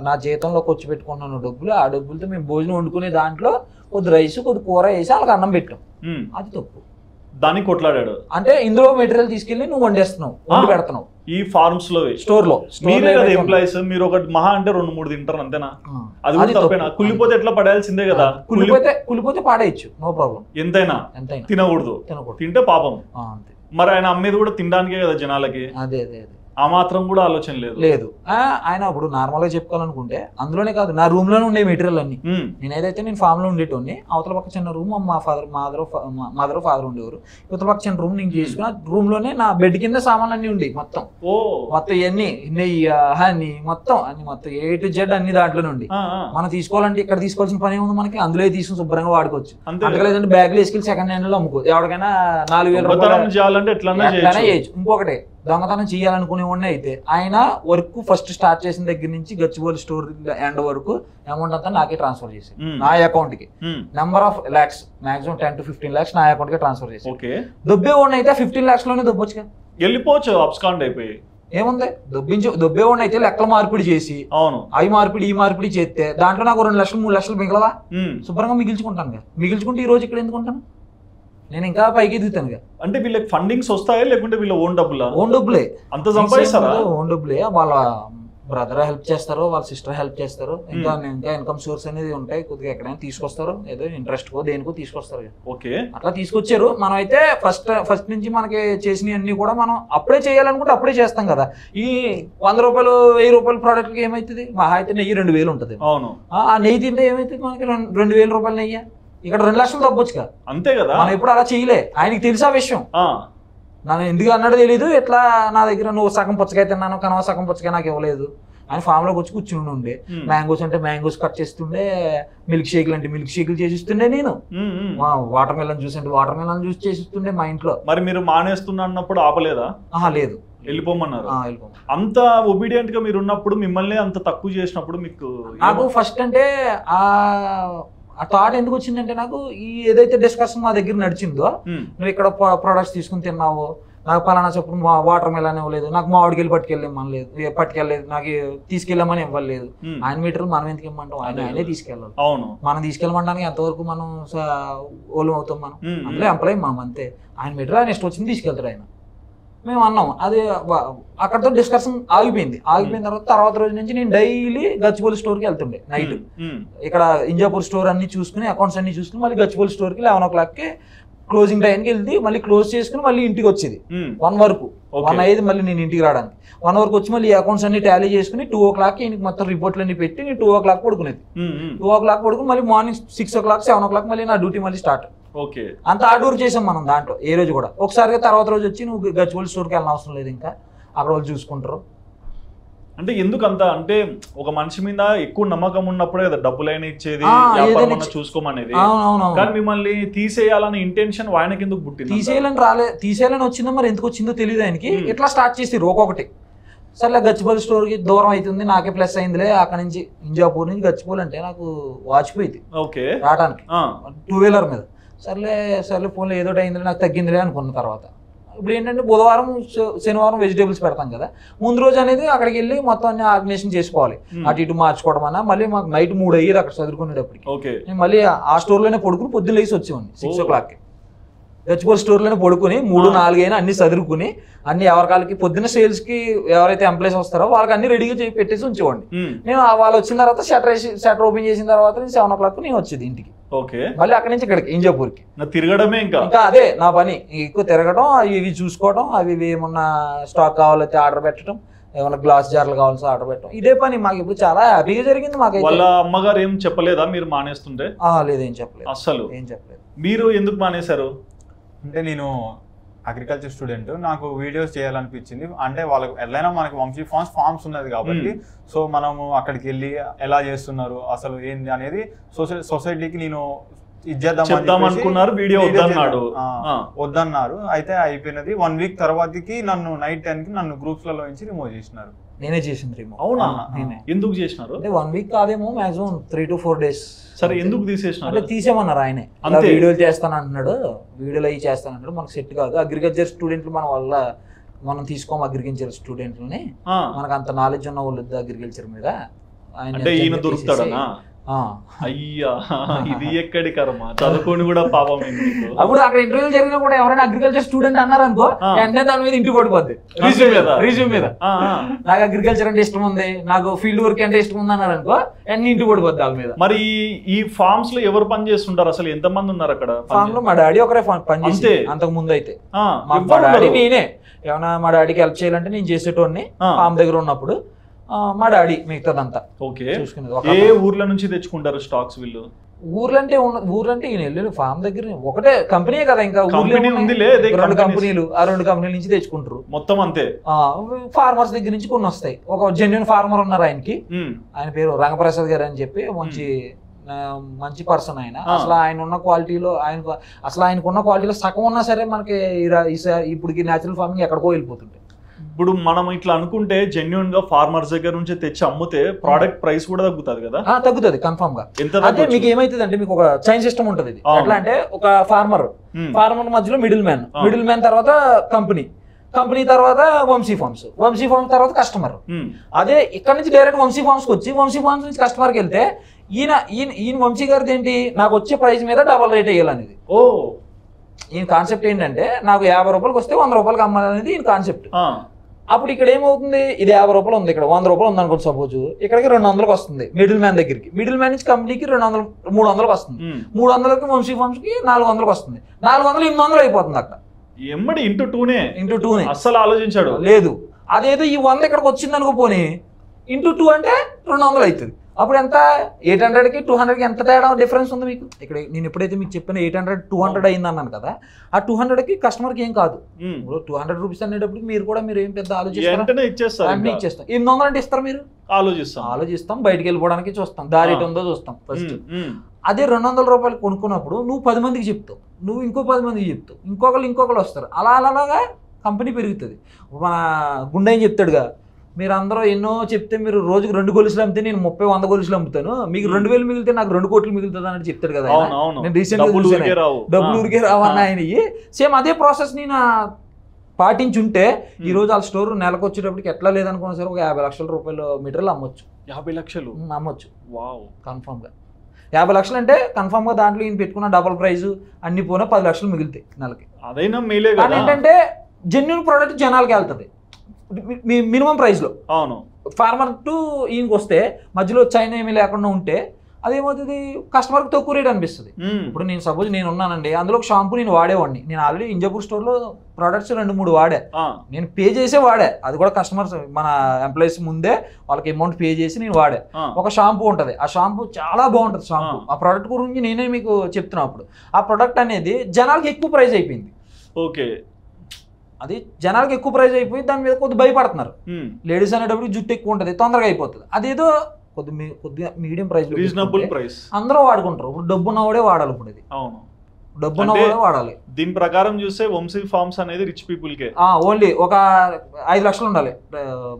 నా జీతంలోకి వచ్చి పెట్టుకున్నాను డబ్బులు, ఆ డబ్బులతో మేము భోజనం వండుకునే దాంట్లో కొద్ది రైస్ కొద్ది కూర వేసి వాళ్ళకి అన్నం పెట్టాం. అది తప్పు. దాన్ని కొట్లాడాడు అంటే ఇందులో మెటీరియల్ తీసుకెళ్లి నువ్వు వండేస్తున్నావు, వండి పెడుతున్నావు ఈ ఫార్మ్స్ లో స్టోర్ లో. ఎంప్లాయీస్ మీరు ఒకటి మహా అంటే 2-3 తింటారు అంతేనా? అది తప్పేనా? కుళ్ళిపోతే ఎట్లా పడేయాల్సిందే కదా. కుళ్ళిపోతే పాడేయచ్చు, నో ప్రాబ్లం. ఎంతైనా తినకూడదు, తింటే పాపం. మరి ఆయన అమ్మేది కూడా తినడానికే కదా జనాలకి. అదే ఆ మాత్రం కూడా ఆలోచన లేదు. ఆయన ఇప్పుడు నార్మల్ గా చెప్పుకోవాలనుకుంటే అందులోనే కాదు, నా రూమ్ లోనే ఉండే మెటీరియల్ అన్ని. నేను ఫామ్ లో ఉండేటోని, అవతల పక్క చిన్న రూమ్ మా మదర్ ఫాదర్ ఉండేవారు, ఇవతల పక్క చిన్న రూమ్ నేను చేసుకున్న రూమ్ లోనే నా బెడ్ కింద సామాన్లు అన్ని ఉండే మొత్తం ఇవన్నీ నెయ్యి హనీ మొత్తం A to Z అన్ని దాంట్లోనే ఉండి. మనం తీసుకోవాలంటే ఇక్కడ తీసుకోవాల్సిన పని ఏముంది మనకి, అందులో తీసుకుని శుభ్రంగా వాడుకోవచ్చు. అంతేలేదంటే బ్యాగ్లు వేసుకెళ్ళి సెకండ్ హ్యాండ్ లో అమ్ముకోవచ్చు. ఎవరికైనా 4,000 రూపాయలు చేయొచ్చు. ఇంకొకటి దొంగతనం చేయాలనుకునే వాడిని అయితే ఆయన వర్క్ ఫస్ట్ స్టార్ట్ చేసిన దగ్గర నుంచి గచ్చిబౌలి స్టోర్ ఎండ్ వరకు అమౌంట్ అంతా నాకే ట్రాన్స్ఫర్ చేసి నా అకౌంట్ కి number of lakhs maximum 10 to 15 lakhs నా అకౌంట్ కి ట్రాన్స్ఫర్ చేసి. దొబ్బే వాడిని అయితే 15 lakhs లోనే దొబ్బొచ్చు, వెళ్ళిపోవచ్చు, అబ్స్కాండ్ అయిపోయి. ఏముంది దొబ్బే వాడిని అయితే లెక్కల మార్పిడి చేసి అవి మార్పిడి ఈ మార్పిడి చేస్తే దాంట్లో నాకు 2 లక్షలు 3 లక్షలు మిగలవా? శుభ్రంగా మిగిల్చుకుంటాను. మిగిల్చుకుంటే ఈ రోజు ఇక్కడ ఎందుకుంటాను, నేను ఇంకా పైకి ఎదుగుతాను. అంటే వీళ్ళకి ఫండింగ్స్ వస్తాయా లేకుంటే వీళ్ళ ఓన్ డబ్బులే అంత సంపాదిస్తారా? ఓన్ డబ్బులే. వాళ్ళ బ్రదర్ హెల్ప్ చేస్తారు, వాళ్ళ సిస్టర్ హెల్ప్ చేస్తారు, ఇంకా ఇన్కమ్ సోర్స్ అనేది ఉంటాయి. కొద్దిగా ఎక్కడైనా తీసుకొస్తారు, ఏదో ఇంట్రెస్ట్ కో దేనికో తీసుకొస్తారు. ఓకే, అట్లా తీసుకొచ్చారు. మనం అయితే ఫస్ట్ నుంచి మనకి చేసినవి అన్ని కూడా మనం అప్పుడే చేయాలనుకుంటే అప్పుడే చేస్తాం కదా. ఈ 100 రూపాయలు 1000 రూపాయల ప్రోడక్ట్కి ఏమవుతుంది, మహా అయితే నెయ్యి 2,000 ఉంటుంది. అవును, ఆ నెయ్యి తింటే ఏమవుతుంది మనకి 2,000 రూపాయలు నెయ్యి, ఇక్కడ 2 లక్షలు తగ్గొచ్చు. అంతే కదా, మనం ఎప్పుడు అలా చేయలే. ఆయనకి తెలుసా విషయం, నన్ను ఎందుకు అన్నాడు తెలీదు. ఎట్లా నా దగ్గర నువ్వు సగం పుచ్చకాయ తిన్నాను, కనవ సగం పుచ్చకాయ నాకు ఇవ్వలేదు. ఆయన ఫామ్ లోకి వచ్చి కూర్చుని ఉండే, మ్యాంగోస్ అంటే మ్యాంగోస్ కట్ చేస్తుండే, మిల్క్ షేక్లు అంటే మిల్క్ షేక్లు చేసిస్తుండే, నేను వాటర్ మెలన్ జ్యూస్ అంటే వాటర్ మెలన్ జ్యూస్ చేసిస్తుండే మా ఇంట్లో. మరి మీరు మానేస్తున్నా అన్నప్పుడు ఆపలేదా? లేదు, వెళ్ళిపోమన్నారు. అంత ఒబీడియంట్ గా మీరు ఉన్నప్పుడు మిమ్మల్ని అంత తక్కువ చేసినప్పుడు మీకు నాకు ఫస్ట్ అంటే ఆ థాట్ ఎందుకు వచ్చిందంటే, నాకు ఈ ఏదైతే డిస్కషన్ మా దగ్గర నడిచిందో, నువ్వు ఇక్కడ ప్రొడక్ట్స్ తీసుకుని తిన్నావు, నాకు పలానా చెప్పుడు వాటర్ మెలన్ ఇవ్వలేదు, నాకు మామిడికాయలు పట్టుకెళ్ళలేదు, నాకు తీసుకెళ్ళమని ఇవ్వలేదు. ఆయన మీటర్లు మనం ఎందుకు ఇవ్వమంటాం, ఆయనే తీసుకెళ్ళాలి. మనం తీసుకెళ్ళమంటానికి ఎంతవరకు మనం ఓలం అవుతాం, మనం అందులో ఎంప్లాయ్ మనం అంతే. ఆయన మీటర్ ఆయన ఇష్టం వచ్చింది తీసుకెళ్తాడు ఆయన. మేము అన్నాం, అది అక్కడతో డిస్కషన్ ఆగిపోయింది. తర్వాత రోజు నుంచి నేను డైలీ గచ్చిబౌలి స్టోర్కి వెళ్తుండే. నైట్ ఇక్కడ ఇంజాపూర్ స్టోర్ అన్ని చూసుకుని అకౌంట్స్ అన్ని చూసుకుని మళ్ళీ గచ్చిబౌలి స్టోర్కి 11 o'clockకి క్లోజింగ్ టైంకి వెళ్తే మళ్ళీ క్లోజ్ చేసుకుని మళ్ళీ ఇంటికి వచ్చేది. 1 వరకు 1 అయ్యేది మళ్ళీ నేను ఇంటికి రావడానికి. 1 వరకు వచ్చి మళ్ళీ అకౌంట్స్ అన్ని టాలీ చేసుకుని 2 o'clockకి ఇంటికి మొత్తం రిపోర్ట్లు అన్ని పెట్టి నేను 2 o'clock పడుకునేది. 2 o'clock పడుకుని మళ్ళీ మార్నింగ్ 6 o'clock 7 o'clock మళ్ళీ నా డ్యూటీ మళ్ళీ స్టార్ట్. అంత హార్డ్ వర్క్ చేసాం మనం దాంట్లో ఏ రోజు కూడా. ఒకసారిగా తర్వాత రోజు వచ్చి నువ్వు గచ్చిబౌలి స్టోర్కి వెళ్ళిన అవసరం లేదు, ఇంకా అక్కడ వాళ్ళు చూసుకుంటారు. అంటే ఎందుకు అంత, అంటే ఒక మనిషి మీద ఎక్కువ నమ్మకం ఉన్నప్పుడే కదా డబ్బులైనా ఇచ్చేది, చూసుకోమనేది. కానీ మిమ్మల్ని తీసేయాలని ఇంటెన్షన్ ఆయనకి ఎందుకు పుట్టింది? తీసేయాలని వచ్చిందో మరి ఎందుకు వచ్చిందో తెలియదు ఆయనకి. ఇట్లా స్టార్ట్ చేసి ఒక్కొక్కటి సర్లే గచ్చిబౌలి స్టోర్కి దూరం అవుతుంది, నాకే ప్లస్ అయిందిలే. అక్కడ నుంచి ఇంజాపూర్ నుంచి గచ్చిబౌలి అంటే నాకు వాచిపోయింది రావడానికి 2 వీలర్ మీద. సర్లే ఫోన్లో ఏదో అయిందిలే, నాకు తగ్గిందిలే అనుకున్న తర్వాత ఇప్పుడు ఏంటంటే బుధవారం శనివారం వెజిటేబుల్స్ పెడతాం కదా, ముందు రోజు అనేది అక్కడికి వెళ్ళి మొత్తం అన్ని ఆర్గనైజేషన్ చేసుకోవాలి. అటు ఇటు మార్చుకోవడం అన్నా మళ్ళీ మాకు నైట్ 3 అయ్యేది అక్కడ చదువుకునేటప్పటికి. నేను మళ్ళీ ఆ స్టోర్లోనే పడుకుని పొద్దున్న లేచి వచ్చేవాడిని 6 o'clock. గచ్చిబౌలి స్టోర్లోనే పడుకుని 3-4 అయినా అన్ని చదువుకుని అన్ని ఎవరికాలకి పొద్దున్న సేల్స్కి ఎవరైతే ఎంప్లాయీస్ వస్తారో వాళ్ళకి అన్ని రెడీగా పెట్టేసి ఉంచేవాడిని. నేను వాళ్ళు వచ్చిన తర్వాత షటర్ ఓపెన్ చేసిన తర్వాత 7 o'clock నేను వచ్చేది ఇంటికి. మళ్ళీ అక్కడి నుంచి ఇక్కడికి ఇంజాపూర్కి తిరగడమే ఇంకా అదే నా పని. ఎక్కువ తిరగడం, అవి చూసుకోవడం, అవి ఏమన్నా స్టాక్ కావాలైతే ఆర్డర్ పెట్టడం, ఏమన్నా గ్లాస్ జార్లు కావాల్సి ఆర్డర్ పెట్టడం, ఇదే పని. మాకు ఇప్పుడు చాలా హ్యాపీగా జరిగింది. మాకు వాళ్ళ అమ్మగారు ఏం చెప్పలేదా మీరు మానేస్తుంటే? లేదేం చెప్పలేదు, అసలు ఏం చెప్పలేదు. మీరు ఎందుకు మానేశారు అంటే నేను అగ్రికల్చర్ స్టూడెంట్, నాకు వీడియోస్ చేయాలనిపించింది. అంటే వాళ్ళకి ఎట్లయినా మనకి వంశీ ఫార్మ్స్ ఉన్నది కాబట్టి సో మనము అక్కడికి వెళ్ళి ఎలా చేస్తున్నారు అసలు ఏంది అనేది సొసైటీకి నేను ఇచ్చేద్దామనుకున్నారు. వీడియో వద్దన్నారు. అయితే అయిపోయినది. 1 week తర్వాతకి నన్ను నైట్ 10కి నన్ను గ్రూప్స్లలో నుంచి రిమూవ్ చేసినారు. నేనే చేసింది రిమూవ్. అవునా? ఎందుకు చేసినారు? అంటే 1 week కాదేమో, మాక్సిమం 3 to 4 days. సరే ఎందుకు తీసేసినారు? అంటే తీసేమన్నారు ఆయనే. వీడియోలు చేస్తాను అంటున్నాడు, వీడియోలు అవి చేస్తాను అంటాడు. మనకు సెట్ కాదు. అగ్రికల్చర్ స్టూడెంట్లు మన వల్ల మనం తీసుకోము. అగ్రికల్చర్ స్టూడెంట్లని మనకు అంత నాలెడ్జ్ ఉన్న వాళ్ళు అగ్రికల్చర్ మీద. అంటే ఈయన దొరుకుతాడనా? అయ్యా, ఇది ఎక్కడి కర్మ, చదువుకొని కూడా పాపం. అప్పుడు అక్కడ ఇంటర్వ్యూ జరిగినా కూడా ఎవరైనా అగ్రికల్చర్ స్టూడెంట్ అన్నారు అనుకో, వెంటనే దాని మీద ఇంటికి పడిపోద్ది రిజ్యూమ్ మీద. నాకు అగ్రికల్చర్ అంటే ఇష్టం ఉంది, నాకు ఫీల్డ్ వర్క్ అంటే ఇష్టం ఉంది అన్నారు అనుకో, అన్ని ఇంటికి పడిపోద్ది దాని మీద. మరి ఈ ఫార్మ్స్ లో ఎవరు పని చేస్తుంటారు? అసలు ఎంత మంది ఉన్నారు అక్కడ ఫార్మ్ లో? మా డాడీ ఒకరే పని చేస్తే అంతకు ముందు అయితే. మా డాడీ నేనే ఏమన్నా మా డాడీకి హెల్ప్ చేయాలంటే నేను చేసేటోడిని ఫార్మ్ దగ్గర ఉన్నప్పుడు. మా డాడీ మిగతాదంతా చూసుకునేది. ఏ ఊర్ల నుంచి తెచ్చుకుంటారు స్టాక్స్ వీళ్ళు? ఊర్లంటే ఈయన వెళ్ళి ఫార్మ్ దగ్గర ఒకటే కంపెనీ కదా, ఇంకా 2 కంపెనీలు, ఆ 2 కంపెనీల నుంచి తెచ్చుకుంటారు మొత్తం అంతే. ఫార్మర్స్ దగ్గర నుంచి కొన్ని వస్తాయి. ఒక జెన్యూన్ ఫార్మర్ ఉన్నారు ఆయనకి, ఆయన పేరు రంగప్రసాద్ గారు అని చెప్పి, మంచి పర్సన్ ఆయన. అసలు ఆయన ఉన్న క్వాలిటీలో ఆయనకున్న క్వాలిటీలో సగం ఉన్నా సరే మనకి ఇప్పటికి న్యాచురల్ ఫార్మింగ్ ఎక్కడికో వెళ్ళిపోతుంటాయి. ఇప్పుడు మనం ఇట్లా అనుకుంటే జెన్యూన్ గా ఫార్మర్స్ దగ్గర నుంచి తెచ్చి అమ్మితే ప్రోడక్ట్ ప్రైస్ కూడా తగ్గుతుంది కదా? తగ్గుతుంది కన్ఫర్మ్ గా. అంటే మీకు ఏమైతుంది అంటే, మీకు ఒక చైన్ సిస్టమ్ ఉంటుంది. ఎట్లా అంటే, ఒక ఫార్మర్ మధ్యలో మిడిల్ మ్యాన్ తర్వాత కంపెనీ తర్వాత వంశీ ఫార్మ్స్ తర్వాత కస్టమర్. అదే ఇక్కడ నుంచి డైరెక్ట్ వంశీ ఫార్మ్స్ వచ్చి వంశీ ఫార్మ్స్ నుంచి కస్టమర్కి వెళ్తే ఈయన వంశీ గారిది ఏంటి, నాకు వచ్చే ప్రైస్ మీద డబల్ రేట్ వేయాలనేది. ఈయన కాన్సెప్ట్ ఏంటంటే, నాకు 50 రూపాయలకి వస్తే 100 రూపాయలకి అమ్మాలనేది ఈయన కాన్సెప్ట్. అప్పుడు ఇక్కడ ఏమవుతుంది, ఇది 50 రూపాయలు ఉంది, ఇక్కడ 100 రూపాయలు ఉంది అనుకోండి సపోజ్, ఇక్కడికి 200కి వస్తుంది మిడిల్ మ్యాన్ దగ్గరికి. మిడిల్ మ్యాన్ నుంచి కంపెనీకి 300కి వస్తుంది. 300కి వంశీ ఫార్మ్స్ కి 400కి వస్తుంది. 400 800 అయిపోతుంది అక్కడ. ఎమ్మడి ఇంటూ టూనే అస్సలు ఆలోచించాడు లేదు. అదేదో ఈ 100 ఇక్కడికి వచ్చింది అనుకోపోని ఇంటూ 2 అంటే 200 అవుతుంది. అప్పుడు ఎంత 800కి 200కి ఎంత తేడా డిఫరెన్స్ ఉంది మీకు? ఇక్కడ నేను ఎప్పుడైతే మీకు చెప్పిన 800 200 అయింది అన్నాను కదా, ఆ 200కి కస్టమర్కి ఏం కాదు. ఇప్పుడు 200 రూపీస్ అనేటప్పుడు మీరు ఏం పెద్ద ఆలోచిస్తారు, అన్ని ఇచ్చేస్తాం. 800 అంటే ఇస్తారు మీరు? ఆలోచిస్తాం, బయటికి వెళ్ళిపోవడానికి చూస్తాం, దారి ఎటు ఉందో చూస్తాం ఫస్ట్. అదే 200 రూపాయలు కొనుక్కున్నప్పుడు నువ్వు 10 మందికి చెప్తావు, నువ్వు ఇంకో 10 మందికి చెప్తావు, ఇంకొకరు వస్తారు. అలాగా కంపెనీ పెరుగుతుంది. మన గుండె ఏం చెప్తాడుగా, మీరు అందరూ ఎన్నో చెప్తే మీరు రోజుకి 2 గొలుసులు అమ్మితే నేను 30-100 గొలుసులు అమ్ముతాను, మీకు 2000 మిగిలితే నాకు 2 కోట్లు మిగులుతుంది అన్నట్టు చెప్తాడు కదా. నేను రీసెంట్గా డబ్బులు ఊరికే రావన్న ఆయన. సేమ్ అదే ప్రాసెస్ నేను పాటించుంటే ఈ రోజు వాళ్ళ స్టోర్ నెలకు వచ్చేటప్పటికి ఎట్లా లేదనుకున్నా సరే ఒక 50 లక్షల రూపాయల మీటర్లు అమ్మొచ్చు. 50 లక్షలు అమ్మొచ్చు కన్ఫామ్ గా. 50 లక్షలు అంటే కన్ఫామ్ గా దాంట్లో ఈయన పెట్టుకున్న డబుల్ ప్రైజ్ అన్ని పోయినా 10 లక్షలు మిగులుతాయి నెలకి. అదైనా మేలే కదా. ఏంటంటే జెన్యూన్ ప్రోడక్ట్ జనాలకి వెళ్తుంది మినిమం ప్రైస్ లో. అవును, ఫార్మర్ టు ఈయనకి వస్తే మధ్యలో చైనా ఏమీ లేకుండా ఉంటే అదేమవుతుంది, కస్టమర్కి తక్కువ రేట్ అనిపిస్తుంది. ఇప్పుడు నేను సపోజ్ నేను ఉన్నానండి, అందులో ఒక షాంపూ నేను వాడేవాడిని. నేను ఆల్రెడీ ఇంజాపూర్ స్టోర్ లో ప్రొడక్ట్స్ 2-3 వాడా, నేను పే చేసే వాడా. అది కూడా కస్టమర్స్ మన ఎంప్లాయీస్ ముందే వాళ్ళకి అమౌంట్ పే చేసి నేను వాడా. ఒక షాంపూ ఉంటుంది, ఆ షాంపూ చాలా బాగుంటుంది షాంపూ. ఆ ప్రోడక్ట్ గురించి నేనే మీకు చెప్తున్నా. అప్పుడు ఆ ప్రోడక్ట్ అనేది జనాలకి ఎక్కువ ప్రైస్ అయిపోయింది. ఓకే, అది జనాలకి ఎక్కువ ప్రైస్ అయిపోయి దాని మీద కొద్దిగా భయపడుతున్నారు. లేడీస్ అనేటప్పుడు జుట్టు ఎక్కువ ఉంటుంది, తొందరగా అయిపోతుంది. అదేదో కొద్దిగా మీడియం ప్రైస్, రీజనబుల్ ప్రైస్, అందరూ వాడుకుంటారు. ఇప్పుడు డబ్బు ఉన్నవాడే వాడాలి. ఇప్పుడు ఇది డబ్బు ఉన్నవాడు వాడాలి. దీని ప్రకారం చూస్తే వంశీ ఫార్మ్స్ అనేది రిచ్ పీపుల్ కే ఓన్లీ ఒక 5 లక్షలు ఉండాలి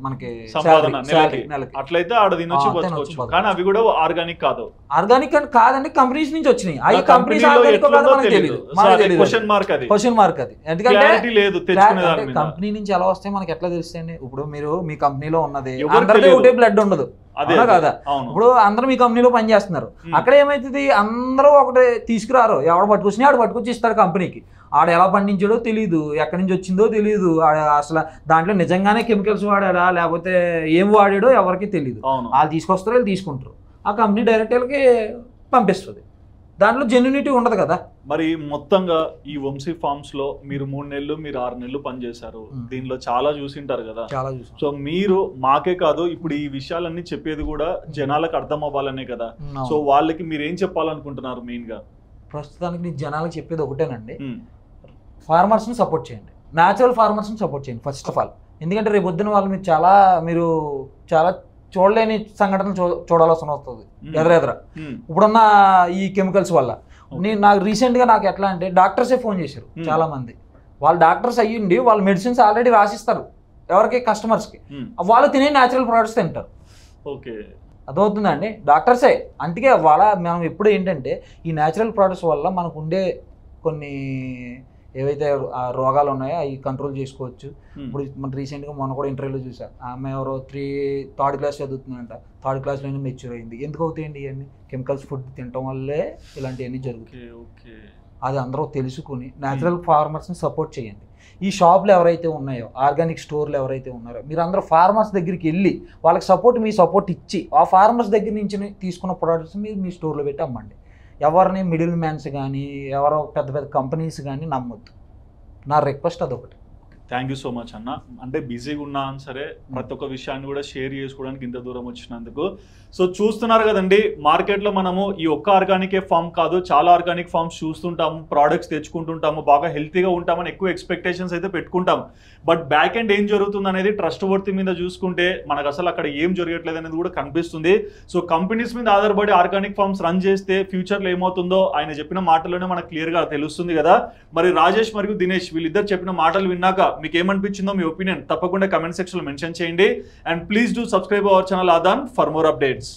మనకి సంపాదన నెలకి. అట్లయితే ఆడ తినొచ్చు బతుకోవచ్చు. కానీ అవి కూడా ఆర్గానిక్ కాదు. ఆర్గానిక్ అని కాదండి, కంపెనీస్ నుంచి వచ్చినాయి. అవి కంపెనీస్ క్వశ్చన్ మార్క్ అది. ఎందుకంటే లేదు కంపెనీ నుంచి ఎలా వస్తాయి మనకి ఎట్లా తెలుస్తాయండి? ఇప్పుడు మీరు మీ కంపెనీలో ఉన్నది అందరికీ ఒకటే బ్లడ్ ఉండదు కదా. ఇప్పుడు అందరూ మీ కంపెనీలో పనిచేస్తున్నారు. అక్కడ ఏమైతుంది, అందరూ ఒకటి తీసుకురారు. ఎవడు పట్టుకొచ్చినా ఆడు పట్టుకొచ్చి ఇస్తాడు కంపెనీకి. ఆడ ఎలా పండించాడో తెలియదు, ఎక్కడి నుంచి వచ్చిందో తెలియదు, అసలు దాంట్లో నిజంగానే కెమికల్స్ వాడాడా లేకపోతే ఏం వాడాడో ఎవరికి తెలియదు. వాళ్ళు తీసుకొస్తారు, వీళ్ళు తీసుకుంటారు. ఆ కంపెనీ డైరెక్టర్లకి పంపిస్తుంది. దాంట్లో జెన్యూనిటీ ఉండదు కదా. మరి మొత్తంగా ఈ వంశీ ఫార్మ్స్ లో మీరు 3 నెలలు మీరు 6 నెలలు పనిచేశారు. దీనిలో చాలా చూసింటారు కదా. సో మీరు మాకే కాదు ఇప్పుడు ఈ విషయాలన్నీ చెప్పేది కూడా జనాలకు అర్థం అవ్వాలనే కదా. సో వాళ్ళకి మీరు ఏం చెప్పాలనుకుంటున్నారు? మెయిన్ గా ప్రస్తుతానికి నేను జనాలకు చెప్పేది ఒకటేనండి, ఫార్మర్స్ని సపోర్ట్ చేయండి, న్యాచురల్ ఫార్మర్స్ని సపోర్ట్ చేయండి ఫస్ట్ ఆఫ్ ఆల్. ఎందుకంటే రేపు పొద్దున వాళ్ళు మీరు చాలా చూడలేని సంఘటనలు చూడాల్సిన వస్తుంది ఎదురెదుర ఇప్పుడున్న ఈ కెమికల్స్ వల్ల. నాకు రీసెంట్గా నాకు ఎట్లా అంటే డాక్టర్సే ఫోన్ చేశారు చాలా మంది. వాళ్ళు డాక్టర్స్ అయ్యిండి వాళ్ళు మెడిసిన్స్ ఆల్రెడీ రాసిస్తారు ఎవరికి, కస్టమర్స్కి. వాళ్ళు తినే న్యాచురల్ ప్రోడక్ట్స్ తింటారు. ఓకే, అదవుతుందండి, డాక్టర్సే. అందుకే మనం ఎప్పుడు ఏంటంటే ఈ న్యాచురల్ ప్రోడక్ట్స్ వల్ల మనకు ఉండే కొన్ని ఏవైతే రోగాలు ఉన్నాయో అవి కంట్రోల్ చేసుకోవచ్చు. ఇప్పుడు మన రీసెంట్గా మొన్న కూడా ఇంటర్వ్యూలో చూసా, ఆమె ఎవరో 3rd క్లాస్ చదువుతుందంట, 3rd క్లాస్లోనే మెచ్యూర్ అయింది. ఎందుకు అవుతాయండి ఇవన్నీ? కెమికల్స్ ఫుడ్ తినడం వల్లే ఇలాంటివన్నీ జరుగుతాయి. అది అందరూ తెలుసుకుని న్యాచురల్ ఫార్మర్స్ని సపోర్ట్ చేయండి. ఈ షాపులు ఎవరైతే ఉన్నాయో, ఆర్గానిక్ స్టోర్లు ఎవరైతే ఉన్నారో, మీరు అందరూ ఫార్మర్స్ దగ్గరికి వెళ్ళి వాళ్ళకి మీ సపోర్ట్ ఇచ్చి ఆ ఫార్మర్స్ దగ్గర నుంచి తీసుకున్న ప్రోడక్ట్స్ మీరు మీ స్టోర్లో పెట్టి అమ్మండి. ఎవరిని మిడిల్ మ్యాన్స్ కానీ ఎవరో పెద్ద పెద్ద కంపెనీస్ కానీ నమ్మొద్దు. నా రిక్వెస్ట్ అదొకటి. థ్యాంక్ యూ సో మచ్ అన్న. అంటే బిజీగా ఉన్నా సరే ప్రతి ఒక్క విషయాన్ని కూడా షేర్ చేసుకోవడానికి ఇంత దూరం వచ్చినందుకు. సో చూస్తున్నారు కదండి, మార్కెట్లో మనము ఈ ఒక్క ఆర్గానికే ఫామ్ కాదు, చాలా ఆర్గానిక్ ఫార్మ్స్ చూస్తుంటాము, ప్రోడక్ట్స్ తెచ్చుకుంటుంటాము, బాగా హెల్తీగా ఉంటామని ఎక్కువ ఎక్స్పెక్టేషన్స్ అయితే పెట్టుకుంటాం. బట్ బ్యాక్ ఎండ్ ఏం జరుగుతుంది అనేది ట్రస్ట్ వర్త్ మీద చూసుకుంటే మనకు అసలు అక్కడ ఏం జరగట్లేదు అనేది కూడా కనిపిస్తుంది. సో కంపెనీస్ మీద ఆధారపడి ఆర్గానిక్ ఫార్మ్స్ రన్ చేస్తే ఫ్యూచర్లో ఏమవుతుందో ఆయన చెప్పిన మాటల్లోనే మనకు క్లియర్గా తెలుస్తుంది కదా. మరి రాజేష్ మరియు దినేష్ వీళ్ళిద్దరు చెప్పిన మాటలు విన్నాక మీకు ఏమనిపించిందో మీ ఒపీనియన్ తప్పకుండా కమెంట్ సెక్షన్ లో మెన్షన్ చేయండి. And please do subscribe our channel Aadhan for more updates.